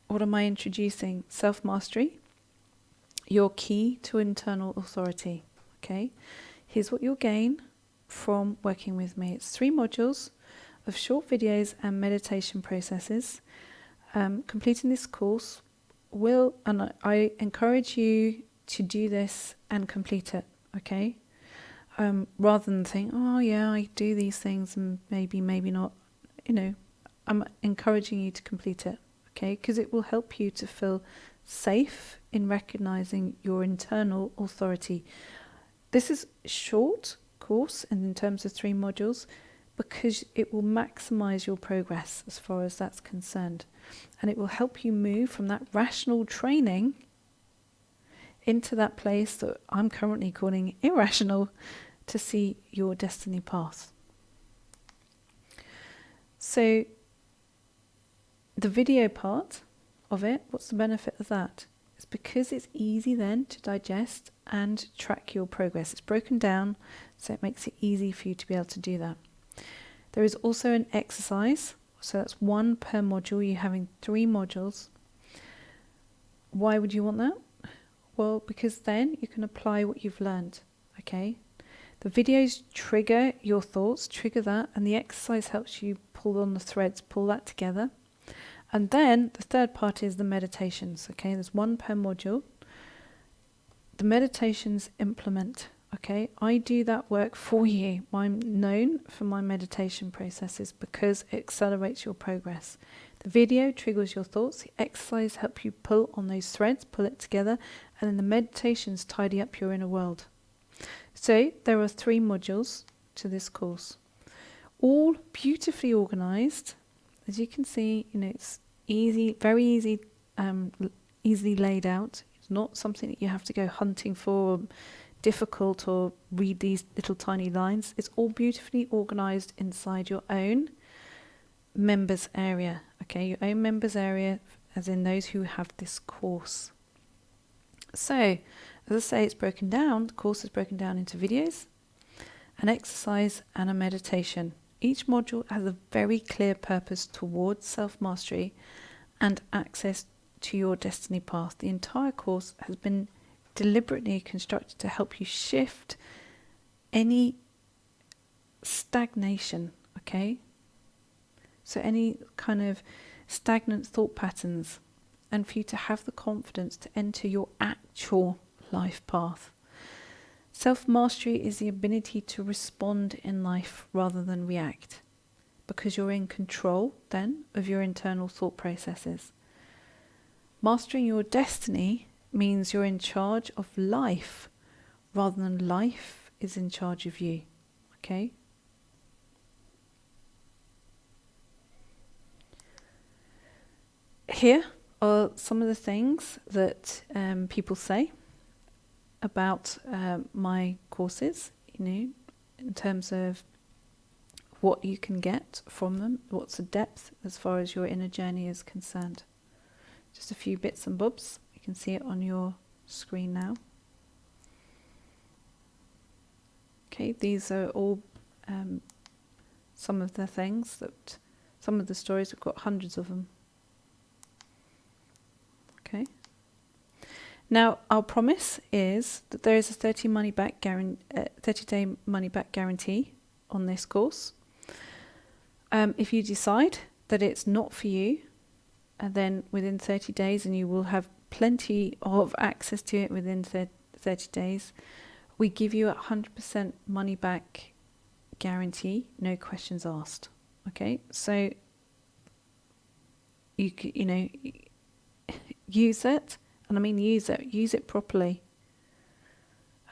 what am I introducing? Self-mastery, your key to internal authority. Okay? Here's what you'll gain from working with me. It's 3 modules of short videos and meditation processes. Completing this course will, and I encourage you to do this and complete it, okay? Rather than think, oh yeah, I do these things and maybe not, I'm encouraging you to complete it, okay? Because it will help you to feel safe in recognizing your internal authority. This is a short course and in terms of 3 modules because it will maximize your progress as far as that's concerned. And it will help you move from that rational training into that place that I'm currently calling irrational to see your destiny path. So the video part of it, what's the benefit of that? It's because it's easy then to digest and track your progress. It's broken down, so it makes it easy for you to be able to do that. There is also an exercise, so that's 1 per module. You're having 3 modules. Why would you want that? Well, because then you can apply what you've learned, okay? The videos trigger your thoughts, trigger that, and the exercise helps you pull on the threads, pull that together. And then the third part is the meditations, okay? There's 1 per module. The meditations implement, okay? I do that work for you. I'm known for my meditation processes because it accelerates your progress. The video triggers your thoughts. The exercise helps you pull on those threads, pull it together, and then the meditations tidy up your inner world. So there are 3 modules to this course, all beautifully organized. As you can see, it's easy, very easy, easily laid out. It's not something that you have to go hunting for, or difficult, or read these little tiny lines. It's all beautifully organized inside your own members area, okay? Your own members area, as in those who have this course. So, as I say, it's broken down. The course is broken down into videos, an exercise, and a meditation. Each module has a very clear purpose towards self-mastery and access to your destiny path. The entire course has been deliberately constructed to help you shift any stagnation, okay? So any kind of stagnant thought patterns, and for you to have the confidence to enter your actual life path. Self-mastery is the ability to respond in life rather than react, because you're in control then of your internal thought processes. Mastering your destiny means you're in charge of life rather than life is in charge of you, okay? Here are some of the things that people say about my courses, in terms of what you can get from them, what's the depth as far as your inner journey is concerned. Just a few bits and bobs. You can see it on your screen now. Okay, these are all some of the things that, some of the stories, we've got hundreds of them. Okay. Now, our promise is that there is a 30-day money back guarantee on this course. If you decide that it's not for you, and then within 30 days, and you will have plenty of access to it within 30 days, we give you a 100% money back guarantee, no questions asked. Okay, so you use it, and I mean use it properly.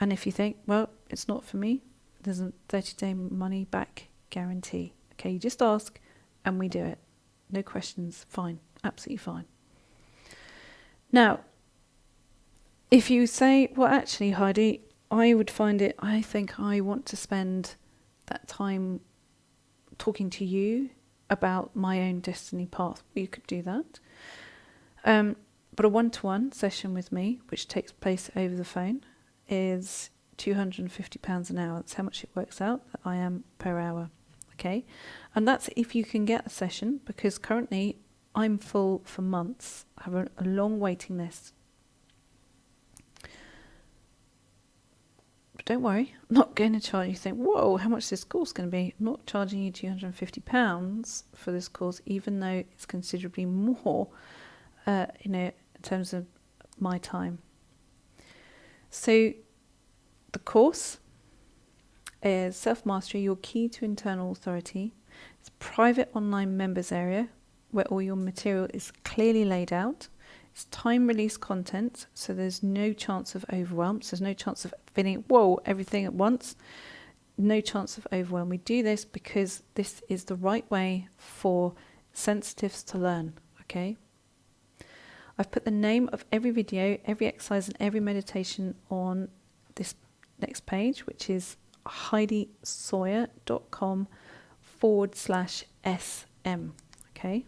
And if you think, well, it's not for me, there's a 30-day money back guarantee. Okay, you just ask and we do it. No questions, fine, absolutely fine. Now, if you say, well, actually, Heidi, I think I want to spend that time talking to you about my own destiny path, you could do that. But a one-to-one session with me, which takes place over the phone, is £250 an hour. That's how much it works out that I am per hour. Okay, and that's if you can get a session, because currently I'm full for months. I have a long waiting list. But don't worry, I'm not going to charge you. Think, whoa, how much is this course going to be? I'm not charging you £250 for this course, even though it's considerably more, in terms of my time. So the course is Self-Mastery, Your Key to Internal Authority. It's a private online members area where all your material is clearly laid out. It's time-release content, so there's no chance of overwhelm. So there's no chance of feeling, whoa, everything at once. No chance of overwhelm. We do this because this is the right way for sensitives to learn, okay? I've put the name of every video, every exercise and every meditation on this next page, which is heidisawyer.com/SM. Okay.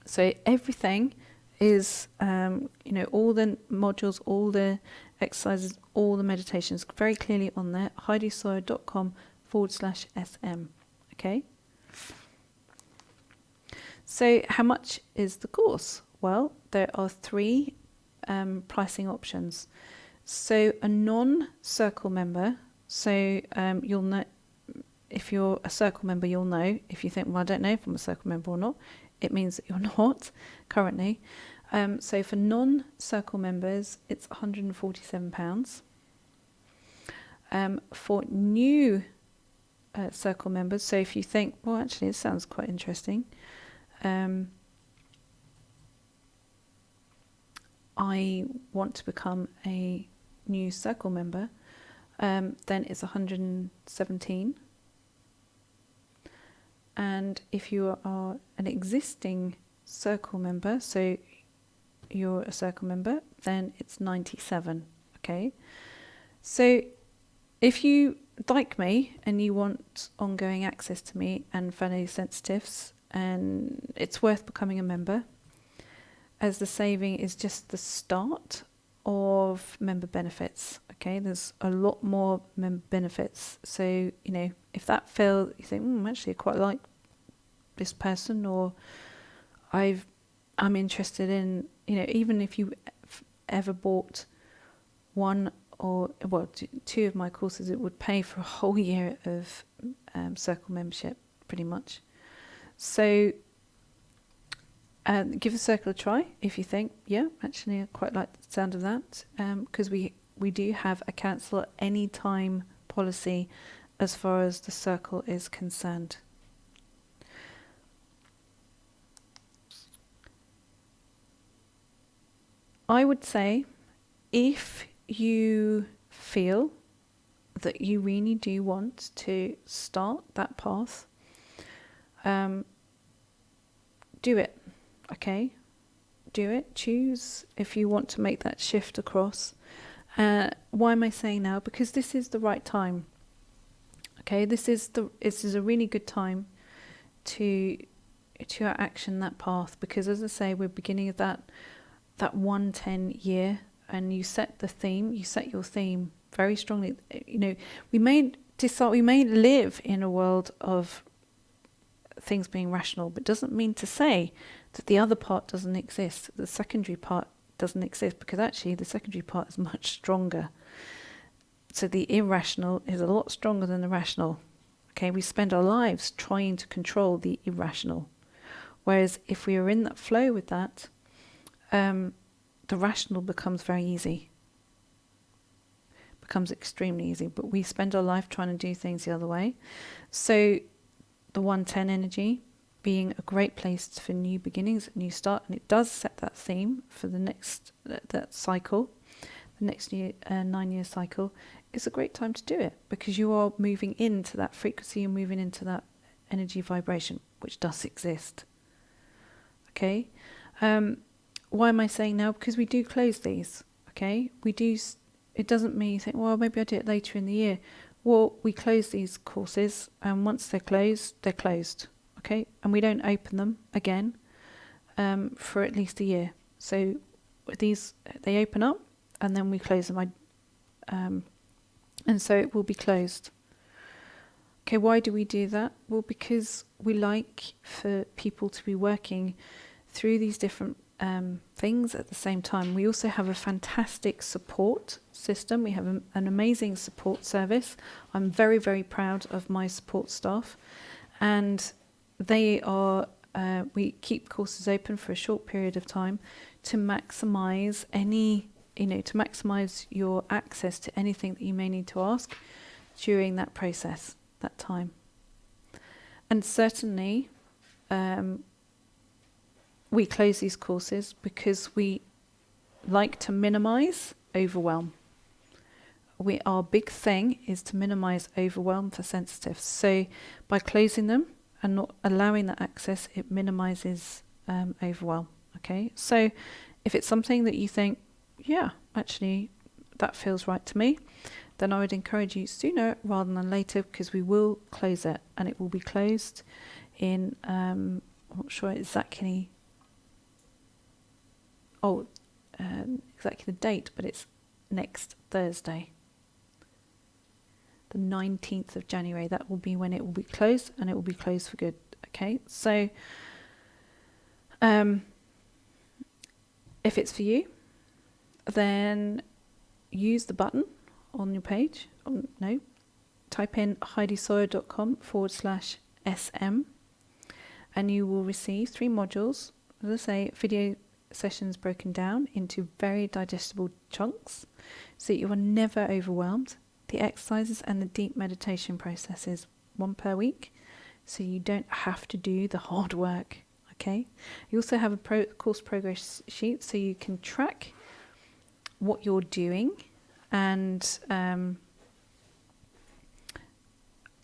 So everything is, all the modules, all the exercises, all the meditations, very clearly on there. heidisawyer.com/SM. Okay. So how much is the course? Well, there are 3 pricing options. So a non-circle member, so you'll know, if you're a circle member, you'll know. If you think, well, I don't know if I'm a circle member or not, it means that you're not currently. So for non-circle members, it's £147. For new circle members, so if you think, well, actually, it sounds quite interesting, I want to become a new circle member, then it's 117. And if you are an existing circle member, so you're a circle member, then it's 97. Okay, so if you like me and you want ongoing access to me and fellow sensitives, and it's worth becoming a member, as the saving is just the start of member benefits. Okay, there's a lot more member benefits. So, if that fails, you think, actually I quite like this person, or I'm interested in, even if you ever bought one or, well, 2 of my courses, it would pay for a whole year of circle membership, pretty much. So give a circle a try if you think, yeah, actually I quite like the sound of that, because we do have a cancel at any time policy as far as the circle is concerned. I would say if you feel that you really do want to start that path, do it. Okay, do it. Choose if you want to make that shift across. Why am I saying now? Because this is the right time. Okay, this is a really good time to action that path, because as I say, we're beginning of that 110 year, and you set your theme very strongly. We may live in a world of things being rational, but doesn't mean to say that the other part doesn't exist, the secondary part doesn't exist, because actually the secondary part is much stronger. So the irrational is a lot stronger than the rational. Okay, we spend our lives trying to control the irrational, whereas if we are in that flow with that, the rational becomes very easy, becomes extremely easy, but we spend our life trying to do things the other way. So the 110 energy being a great place for new beginnings, new start, and it does set that theme for the next that cycle, the next year 9-year cycle, is a great time to do it, because you are moving into that frequency, you're moving into that energy vibration, which does exist. Okay, why am I saying now? Because we do close these. Okay, we do. It doesn't mean you think, well, maybe I'll do it later in the year. Well, we close these courses, and once they're closed, they're closed. okay? And we don't open them again for at least a year. So these, they open up and then we close them. And so it will be closed. Okay, why do we do that? Well, because we like for people to be working through these different things at the same time. We also have a fantastic support system. We have an amazing support service. I'm very, very proud of my support staff. And they are, we keep courses open for a short period of time to maximize to maximize your access to anything that you may need to ask during that process, that time. And certainly, we close these courses because we like to minimize overwhelm. Our big thing is to minimize overwhelm for sensitives. So by closing them and not allowing that access, it minimizes overwhelm. Okay, so if it's something that you think, yeah, actually that feels right to me, then I would encourage you sooner rather than later, because we will close it, and it will be closed in, I'm not sure exactly, exactly the date, but it's next Thursday, the 19th of January. That will be when it will be closed, and it will be closed for good. Okay, so if it's for you, then use the button on your page. Type in heidisawyer.com/SM, and you will receive 3 modules. As I say, video sessions broken down into very digestible chunks so that you are never overwhelmed. The exercises and the deep meditation processes, 1 per week, so you don't have to do the hard work. Okay. You also have a course progress sheet so you can track what you're doing, and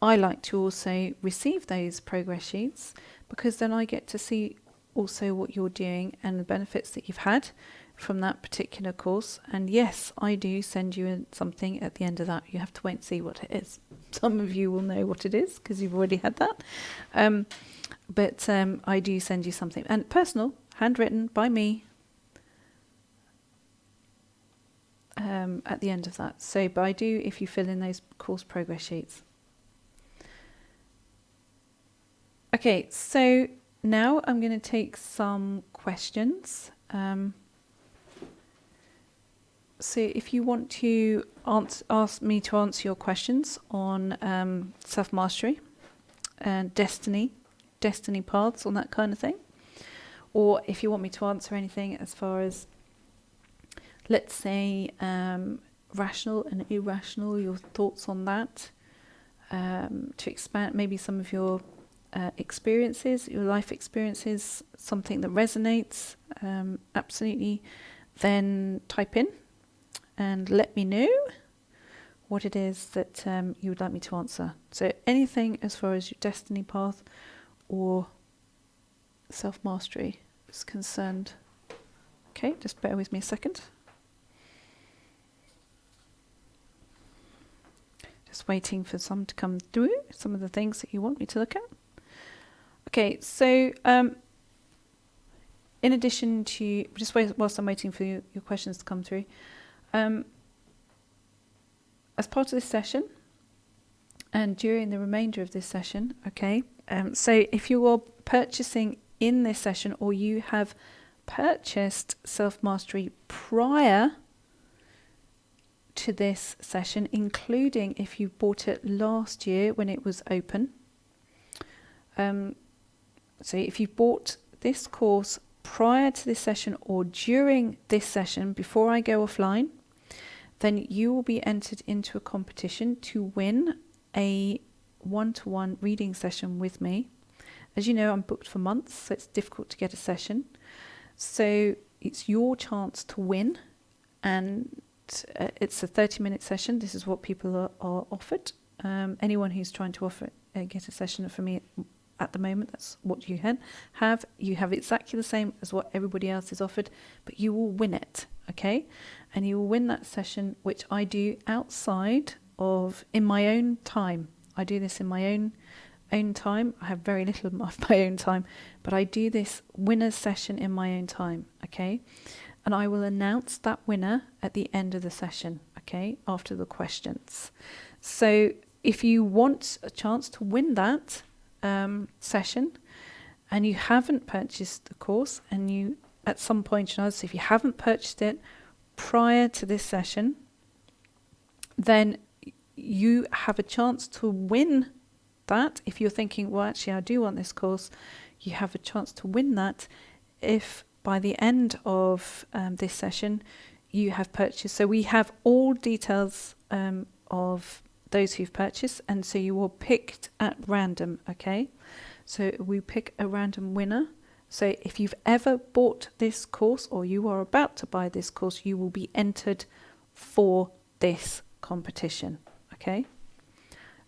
I like to also receive those progress sheets, because then I get to see also what you're doing and the benefits that you've had from that particular course. And yes, I do send you something at the end of that. You have to wait and see what it is. Some of you will know what it is because you've already had that. But I do send you something, and personal, handwritten by me, at the end of that. So, but I do if you fill in those course progress sheets. Okay, so now I'm going to take some questions. So if you want to ask me to answer your questions on self-mastery and destiny paths, on that kind of thing, or if you want me to answer anything as far as, let's say, rational and irrational, your thoughts on that, to expand maybe some of your experiences, your life experiences, something that resonates, absolutely, then type in and let me know what it is that you would like me to answer. So anything as far as your destiny path or self-mastery is concerned. Okay, just bear with me a second. Just waiting for some to come through, some of the things that you want me to look at. Okay, so in addition to, just whilst I'm waiting for your questions to come through, as part of this session and during the remainder of this session, okay, so if you are purchasing in this session, or you have purchased self-mastery prior to this session, including if you bought it last year when it was open, so if you bought this course prior to this session or during this session, before I go offline, then you will be entered into a competition to win a one-to-one reading session with me. As you know, I'm booked for months, so it's difficult to get a session. So it's your chance to win, and it's a 30-minute session. This is what people are offered. Anyone who's trying to offer get a session for me at the moment, that's what you have. You have exactly the same as what everybody else is offered, but you will win it, okay? And you will win that session, which I do outside of, in my own time. I do this in my own own time. I have very little of my own time, but I do this winners session in my own time, okay? And I will announce that winner at the end of the session, okay, after the questions. So if you want a chance to win that session and you haven't purchased the course, and you at some point, so if you haven't purchased it prior to this session, then you have a chance to win that. If you're thinking, well, actually, I do want this course, you have a chance to win that if by the end of this session you have purchased. So we have all details of those who've purchased, and so you were picked at random, okay? So we pick a random winner. So if you've ever bought this course or you are about to buy this course, you will be entered for this competition, okay?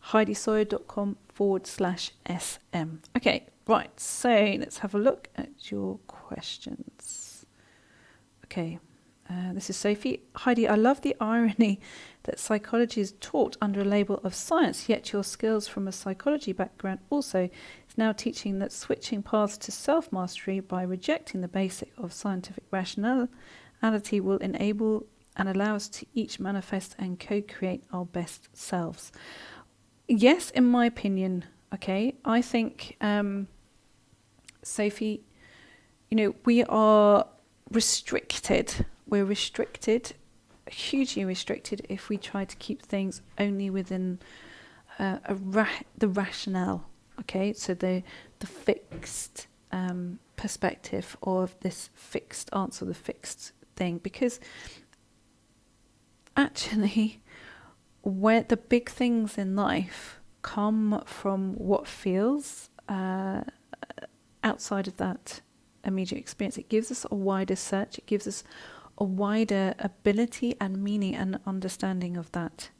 HeidiSawyer.com/SM. Okay, right, so let's have a look at your questions. Okay, this is Sophie. Heidi, I love the irony that psychology is taught under a label of science, yet your skills from a psychology background also is now teaching that switching paths to self-mastery by rejecting the basic of scientific rationality will enable and allow us to each manifest and co-create our best selves. Yes, in my opinion, okay, I think, Sophie, we are restricted. We're restricted, hugely restricted, if we try to keep things only within the rationale, okay? So the fixed perspective of this fixed answer, the fixed thing, because actually, where the big things in life come from what feels outside of that immediate experience. It gives us a wider search. It gives us a wider ability and meaning and understanding of that.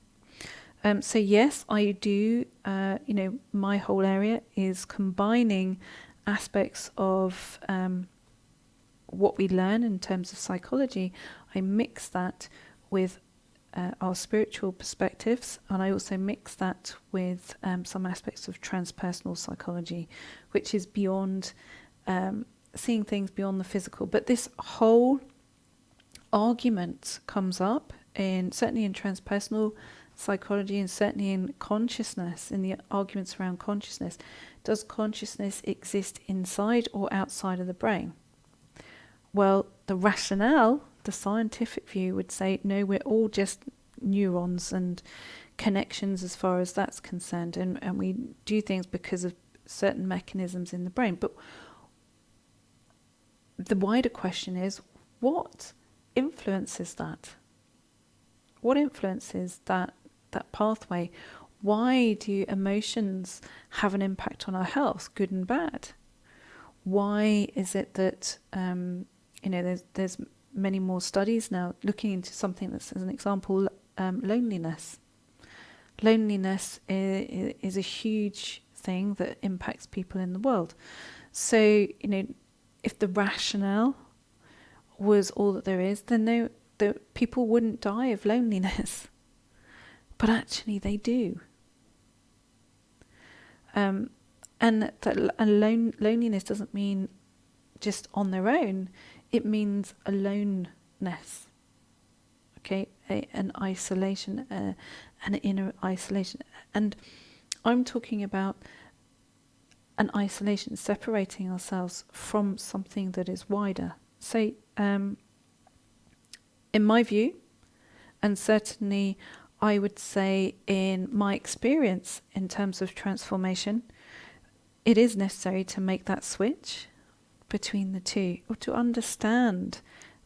So yes, I do, my whole area is combining aspects of what we learn in terms of psychology. I mix that with our spiritual perspectives, and I also mix that with some aspects of transpersonal psychology, which is beyond seeing things beyond the physical. But this whole argument comes up certainly in transpersonal psychology, and certainly in consciousness, in the arguments around consciousness. Does consciousness exist inside or outside of the brain? Well, the rationale, the scientific view, would say, no, we're all just neurons and connections as far as that's concerned, and we do things because of certain mechanisms in the brain. But the wider question is, what influences that? What influences that pathway? Why do emotions have an impact on our health, good and bad? Why is it that there's many more studies now looking into something that's, as an example, loneliness. Loneliness is a huge thing that impacts people in the world. So, if the rationale was all that there is, then the people wouldn't die of loneliness. But actually they do. And loneliness doesn't mean just on their own. It means aloneness. Okay, an isolation, an inner isolation. And I'm talking about an isolation, separating ourselves from something that is wider. So, in my view, and certainly I would say in my experience in terms of transformation, it is necessary to make that switch between the two, or to understand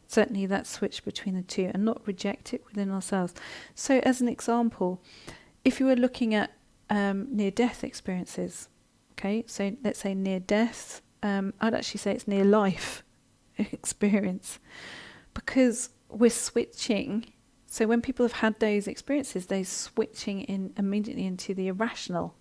certainly that switch between the two and not reject it within ourselves. So as an example, if you were looking at near-death experiences, okay, so let's say near-death, I'd actually say it's near-life experience, because we're switching. So when people have had those experiences, they're switching in immediately into the irrational,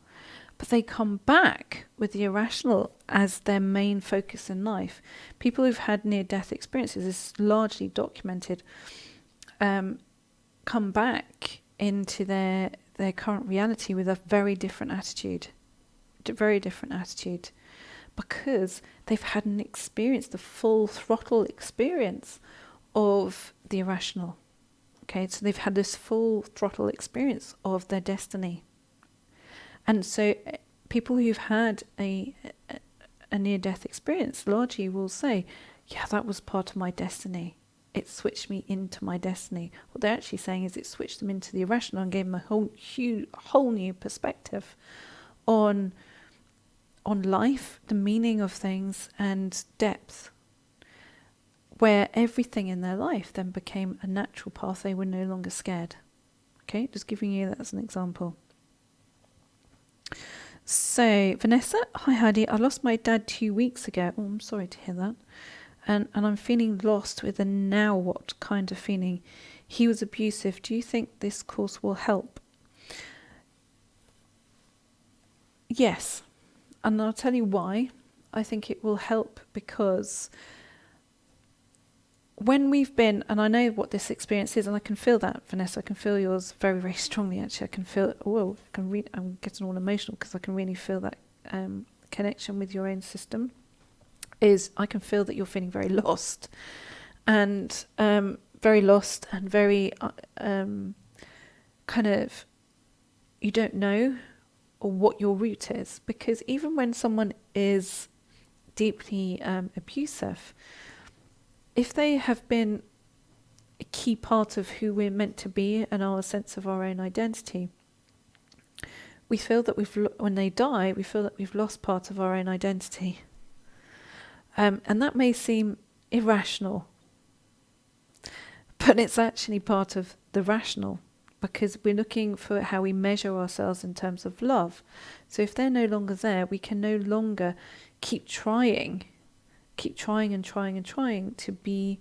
but they come back with the irrational as their main focus in life. People who've had near-death experiences, is largely documented, come back into their current reality with a very different attitude very different attitude, because they've had an experience, the full throttle experience of the irrational. Okay, so they've had this full throttle experience of their destiny. And so people who've had a near-death experience largely will say, yeah, that was part of my destiny. It switched me into my destiny. What they're actually saying is it switched them into the irrational and gave them a whole new perspective on life, the meaning of things, and depth, where everything in their life then became a natural path. They were no longer scared. Okay, just giving you that as an example. So, Vanessa, hi Heidi, I lost my dad 2 weeks ago. Oh, I'm sorry to hear that. And I'm feeling lost with a now what kind of feeling. He was abusive. Do you think this course will help? Yes. And I'll tell you why. I think it will help because when we've been, and I know what this experience is, and I can feel that, Vanessa, I can feel yours very, very strongly, actually. I can feel, I'm getting all emotional because I can really feel that connection with your own system. I can feel that you're feeling very lost, and very lost and very kind of, you don't know what your route is, because even when someone is deeply abusive, if they have been a key part of who we're meant to be and our sense of our own identity, we feel that when they die, we feel that we've lost part of our own identity. And that may seem irrational, but it's actually part of the rational, because we're looking for how we measure ourselves in terms of love. So if they're no longer there, we can no longer keep trying and trying to be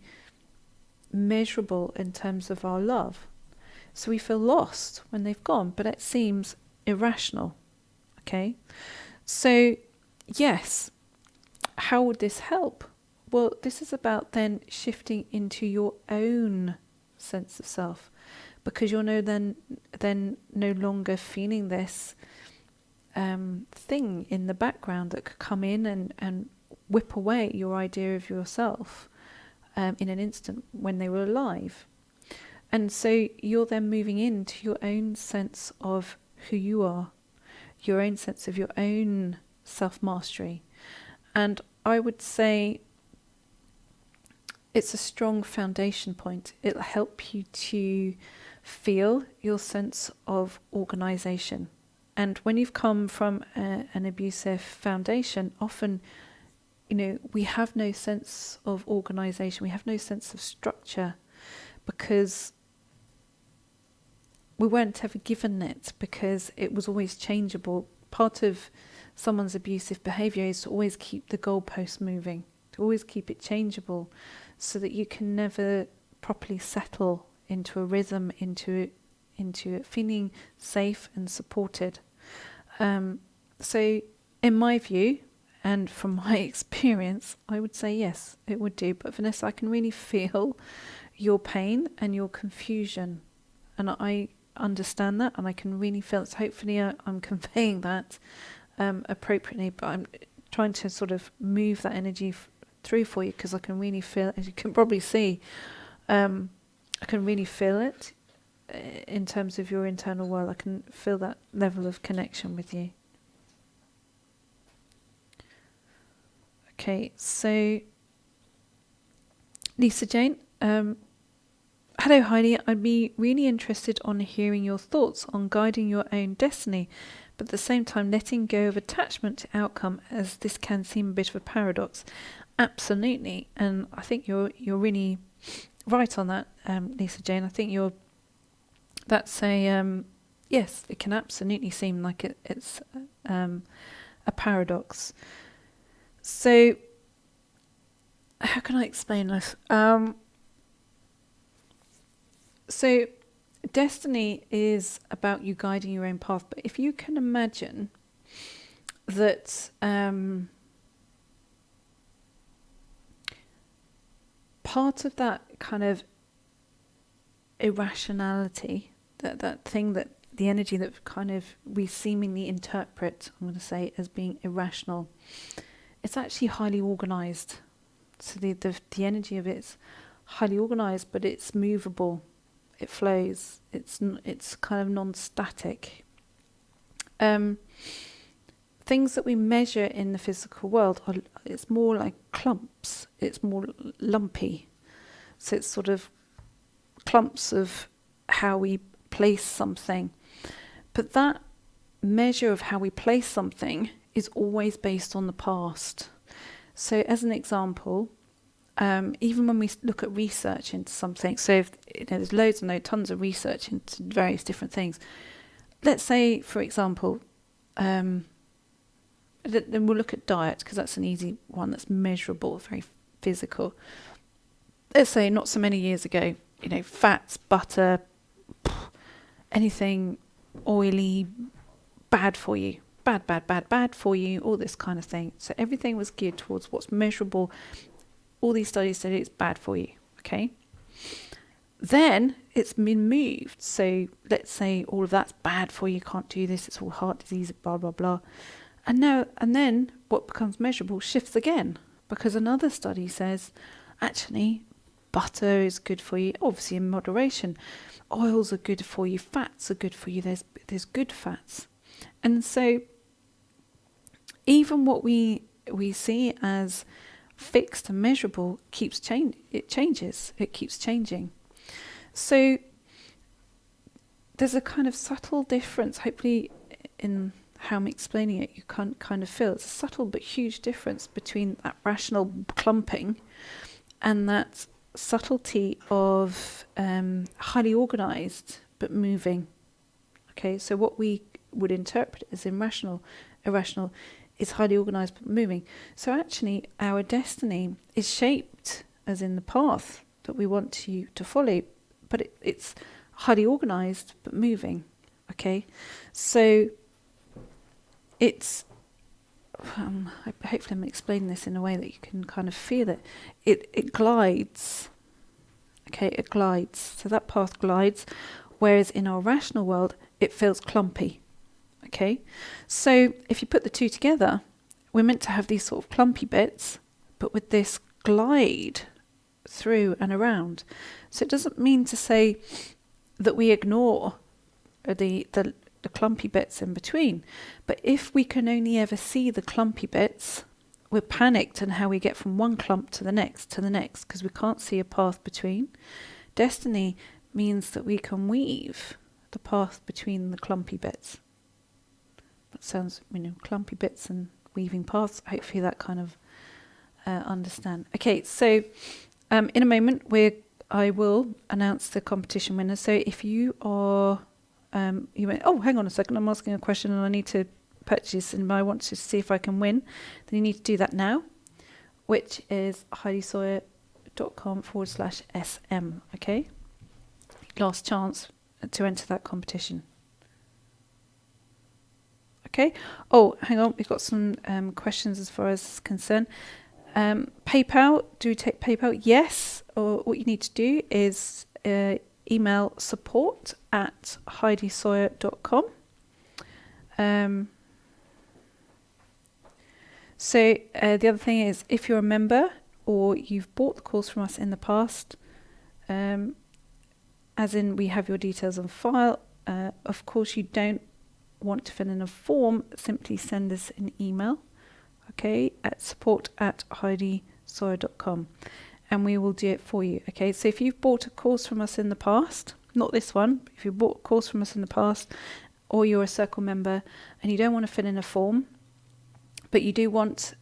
measurable in terms of our love. So we feel lost when they've gone, but it seems irrational. Okay? So, yes, how would this help? Well, this is about then shifting into your own sense of self, because you're then no longer feeling this thing in the background that could come in and whip away your idea of yourself in an instant when they were alive. And so you're then moving into your own sense of who you are, your own sense of your own self-mastery. And I would say it's a strong foundation point. It'll help you to feel your sense of organisation. And when you've come from an abusive foundation, often, we have no sense of organisation. We have no sense of structure because we weren't ever given it, because it was always changeable. Part of someone's abusive behaviour is to always keep the goalpost moving, to always keep it changeable, so that you can never properly settle into a rhythm, into feeling safe and supported. So in my view, and from my experience, I would say yes, it would do. But Vanessa, I can really feel your pain and your confusion, and I understand that, and I can really feel it. So hopefully I'm conveying that appropriately, but I'm trying to sort of move that energy through for you, because I can really feel, as you can probably see, I can really feel it in terms of your internal world. I can feel that level of connection with you. Okay, so Lisa Jane, hello Heidi, I'd be really interested on hearing your thoughts on guiding your own destiny, but at the same time letting go of attachment to outcome, as this can seem a bit of a paradox. Absolutely, and I think you're really right on that, Lisa Jane. I think that's a yes, it can absolutely seem like it's a paradox. So how can I explain this? So destiny is about you guiding your own path, but if you can imagine that part of that kind of irrationality, that thing the energy that kind of we seemingly interpret, I'm going to say, as being irrational, it's actually highly organized. So the energy of it's highly organized, but it's movable, it flows, it's kind of non-static. Things that we measure in the physical world it's more like clumps, it's more lumpy. So it's sort of clumps of how we place something. But that measure of how we place something is always based on the past. So as an example, even when we look at research into something, so if, there's tons of research into various different things. Let's say, for example, then we'll look at diet, because that's an easy one that's measurable, very physical. Let's say not so many years ago, fats, butter, anything oily, bad for you, bad for you, all this kind of thing. So everything was geared towards what's measurable. All these studies said it's bad for you, okay? Then it's been moved. So let's say all of that's bad for you, can't do this, it's all heart disease, blah, blah, blah. And then what becomes measurable shifts again, because another study says, actually, butter is good for you, obviously in moderation. Oils are good for you, fats are good for you, there's good fats. And so even what we see as fixed and measurable keeps it keeps changing. So there's a kind of subtle difference, hopefully in how I'm explaining it, you can kind of feel it's a subtle but huge difference between that rational clumping and that subtlety of highly organized but moving. Okay, so what we would interpret as irrational is highly organized but moving. So actually our destiny is shaped as in the path that we want to follow, but it's highly organized but moving. Okay, so it's hopefully I'm explaining this in a way that you can kind of feel it. It glides. Okay, it glides. So that path glides, whereas in our rational world it feels clumpy. Okay, so if you put the two together, we're meant to have these sort of clumpy bits, but with this glide through and around. So it doesn't mean to say that we ignore the clumpy bits in between, but if we can only ever see the clumpy bits, we're panicked in how we get from one clump to the next, because we can't see a path between. Destiny means that we can weave the path between the clumpy bits. That sounds, clumpy bits and weaving paths. Hopefully that kind of understand. Okay, so in a moment I will announce the competition winner. So if you are, you went, oh, hang on a second, I'm asking a question and I need to purchase and I want to see if I can win, then you need to do that now, which is heidisawyer.com/SM. Okay, last chance to enter that competition. Okay. Oh, hang on. We've got some questions as far as concerned. PayPal. Do we take PayPal? Yes. Or what you need to do is email support@heidisawyer.com. So the other thing is, if you're a member or you've bought the course from us in the past, as in we have your details on file, of course you don't want to fill in a form, simply send us an email, okay, at support@heidisawyer.com, and we will do it for you. Okay, so if you've bought a course from us in the past, not this one, but if you bought a course from us in the past, or you're a circle member and you don't want to fill in a form, but you do want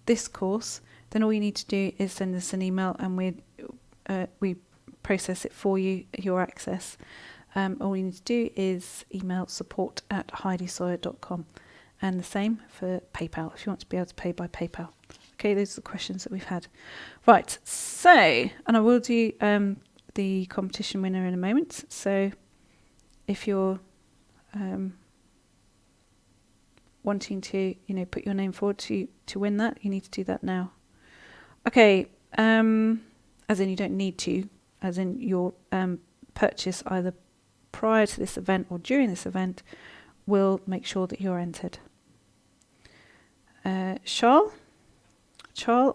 this course, then all you need to do is send us an email and we process it for you, your access. All you need to do is email support@heidisawyer.com, and the same for PayPal if you want to be able to pay by PayPal. Okay, those are the questions that we've had. Right, so, and I will do the competition winner in a moment. So if you're wanting to, put your name forward to win that, you need to do that now. Okay, as in you don't need to, as in your purchase either prior to this event or during this event will make sure that you're entered. Charles,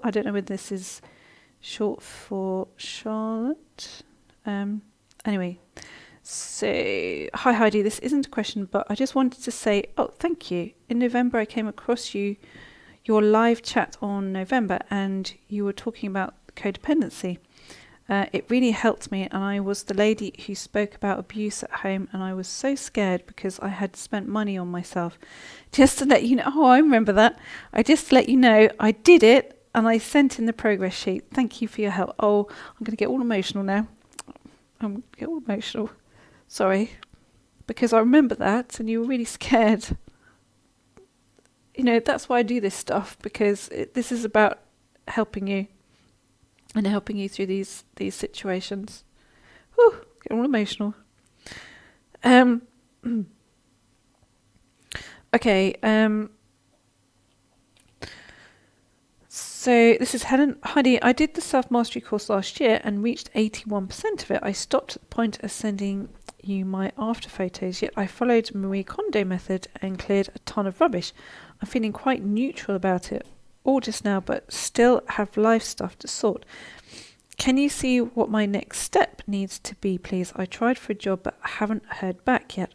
I don't know whether this is short for Charlotte. Anyway, so hi Heidi, this isn't a question, but I just wanted to say, thank you. In November, I came across your live chat on November, and you were talking about codependency. It really helped me, and I was the lady who spoke about abuse at home, and I was so scared because I had spent money on myself. Just to let you know, I remember that. Just to let you know, I did it, and I sent in the progress sheet. Thank you for your help. I'm going to get all emotional now. I'm going to get all emotional. Sorry. Because I remember that, and you were really scared. That's why I do this stuff, because this is about helping you. And helping you through these situations. Whew, getting all emotional. Okay. So this is Helen. Heidi, I did the self-mastery course last year and reached 81% of it. I stopped at the point of sending you my after photos, yet I followed Marie Kondo method and cleared a ton of rubbish. I'm feeling quite neutral about it all just now, but still have life stuff to sort. Can you see what my next step needs to be, please? I tried for a job but haven't heard back yet.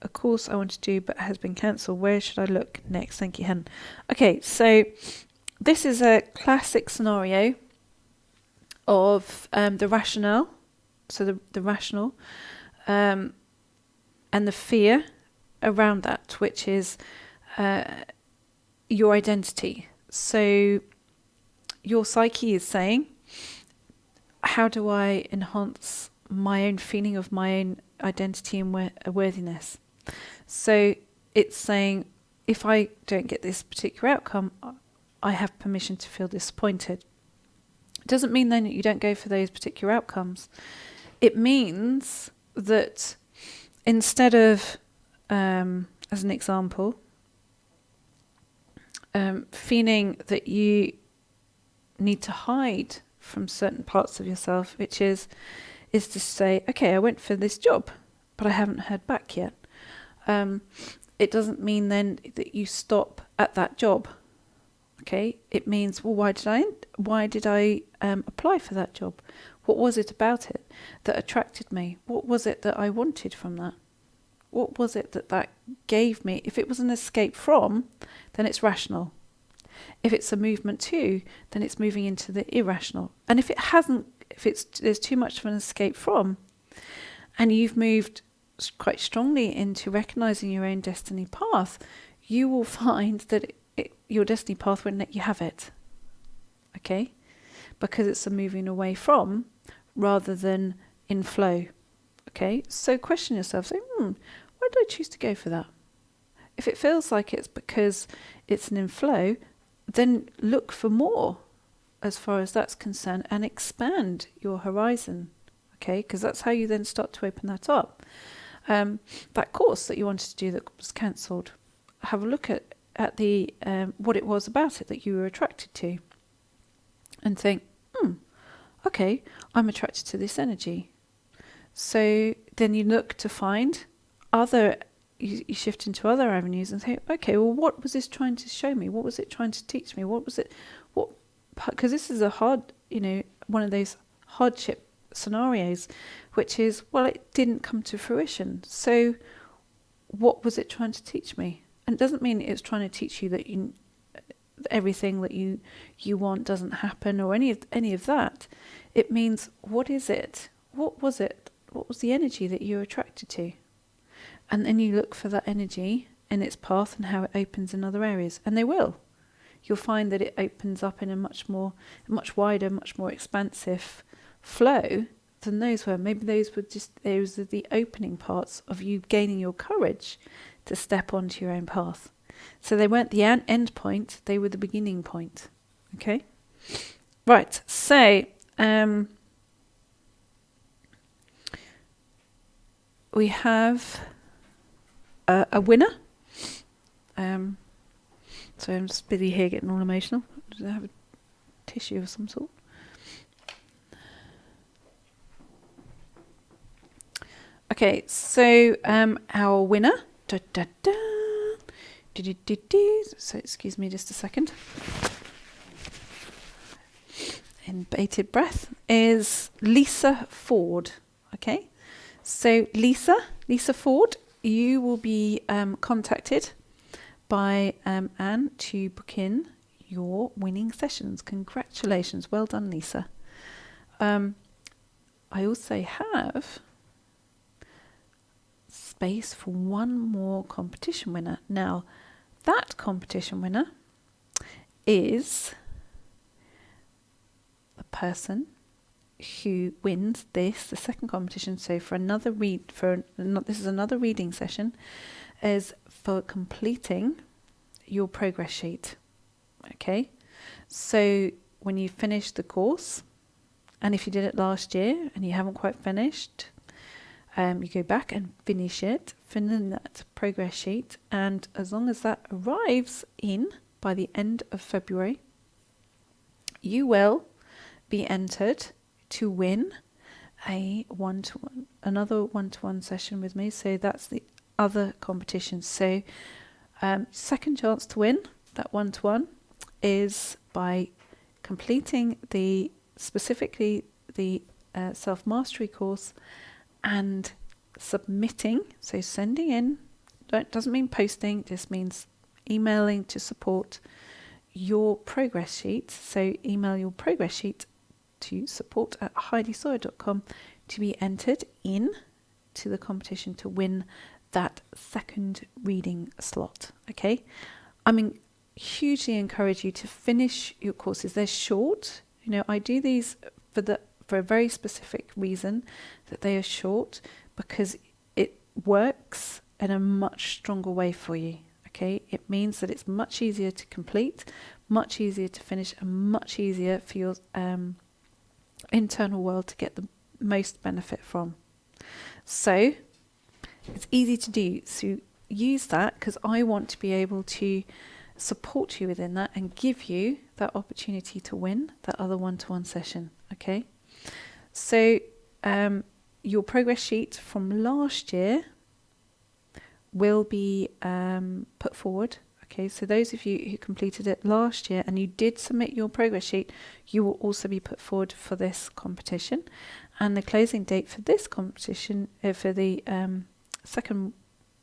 A course I want to do but has been cancelled. Where should I look next? Thank you, Helen. Okay, so this is a classic scenario of the rationale. So the rational and the fear around that, which is your identity. So your psyche is saying, how do I enhance my own feeling of my own identity and worthiness? So it's saying, if I don't get this particular outcome, I have permission to feel disappointed. It doesn't mean then that you don't go for those particular outcomes. It means that instead of, as an example, feeling that you need to hide from certain parts of yourself, which is to say, okay, I went for this job, but I haven't heard back yet. It doesn't mean then that you stop at that job. Okay, it means, well, why did I apply for that job? What was it about it that attracted me? What was it that I wanted from that? What was it that gave me? If it was an escape from, then it's rational. If it's a movement to, then it's moving into the irrational. And if there's too much of an escape from, and you've moved quite strongly into recognizing your own destiny path, you will find that your destiny path won't let you have it. Okay? Because it's a moving away from rather than in flow. Okay? So question yourself, say, why did I choose to go for that? If it feels like it's because it's an inflow, then look for more as far as that's concerned and expand your horizon. Okay? Because that's how you then start to open that up. That course that you wanted to do that was cancelled, have a look at the what it was about it that you were attracted to, and think, okay, I'm attracted to this energy. So then you look to find you shift into other avenues and say, okay, well, what was this trying to show me? What was it trying to teach me? Because this is one of those hardship scenarios, which is, well, it didn't come to fruition. So what was it trying to teach me? And it doesn't mean it's trying to teach you that everything that you want doesn't happen or any of that. It means, what is it? What was it? What was the energy that you're attracted to? And then you look for that energy in its path and how it opens in other areas. And they will. You'll find that it opens up in a much wider, much more expansive flow than those were. Maybe those are the opening parts of you gaining your courage to step onto your own path. So they weren't the end point, they were the beginning point. Okay? Right, so we have a winner. So I'm just busy here getting all emotional. Do I have a tissue of some sort? Okay, so our winner. Da, da, da. Do, do, do, do. So excuse me just a second. In bated breath is Lisa Ford. Okay, so Lisa Ford, you will be contacted by Anne to book in your winning sessions. Congratulations, well done, Lisa. I also have space for one more competition winner. Now, that competition winner is the person who wins the second competition. So for another this is another reading session, is for completing your progress sheet. Okay, so when you finish the course, and if you did it last year and you haven't quite finished, you go back and finish it, fill in that progress sheet, and as long as that arrives in by the end of February, you will be entered to win another one-to-one session with me. So that's the other competition. So second chance to win that one-to-one is by completing specifically the self-mastery course and submitting, so sending in, doesn't mean posting, just means emailing to support your progress sheet. So email your progress sheet to support@heidisawyer.com to be entered in to the competition to win that second reading slot. Okay, hugely encourage you to finish your courses. They're short. I do these for a very specific reason, that they are short, because it works in a much stronger way for you. Okay, it means that it's much easier to complete, much easier to finish, and much easier for your internal world to get the most benefit from. So it's easy to do. So use that, because I want to be able to support you within that and give you that opportunity to win that other one-to-one session. Okay, so your progress sheet from last year will be put forward. Okay, so those of you who completed it last year and you did submit your progress sheet, you will also be put forward for this competition. And the closing date for this competition, for the second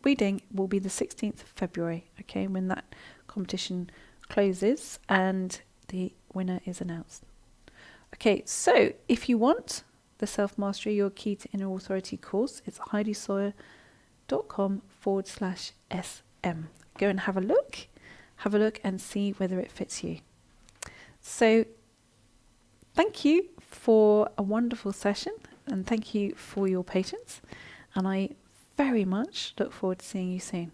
reading, will be the 16th of February. Okay, when that competition closes and the winner is announced. Okay, so if you want the Self-Mastery, Your Key to Inner Authority course, it's heidisawyer.com/SM. Go and have a look and see whether it fits you. So thank you for a wonderful session, and thank you for your patience, and I very much look forward to seeing you soon.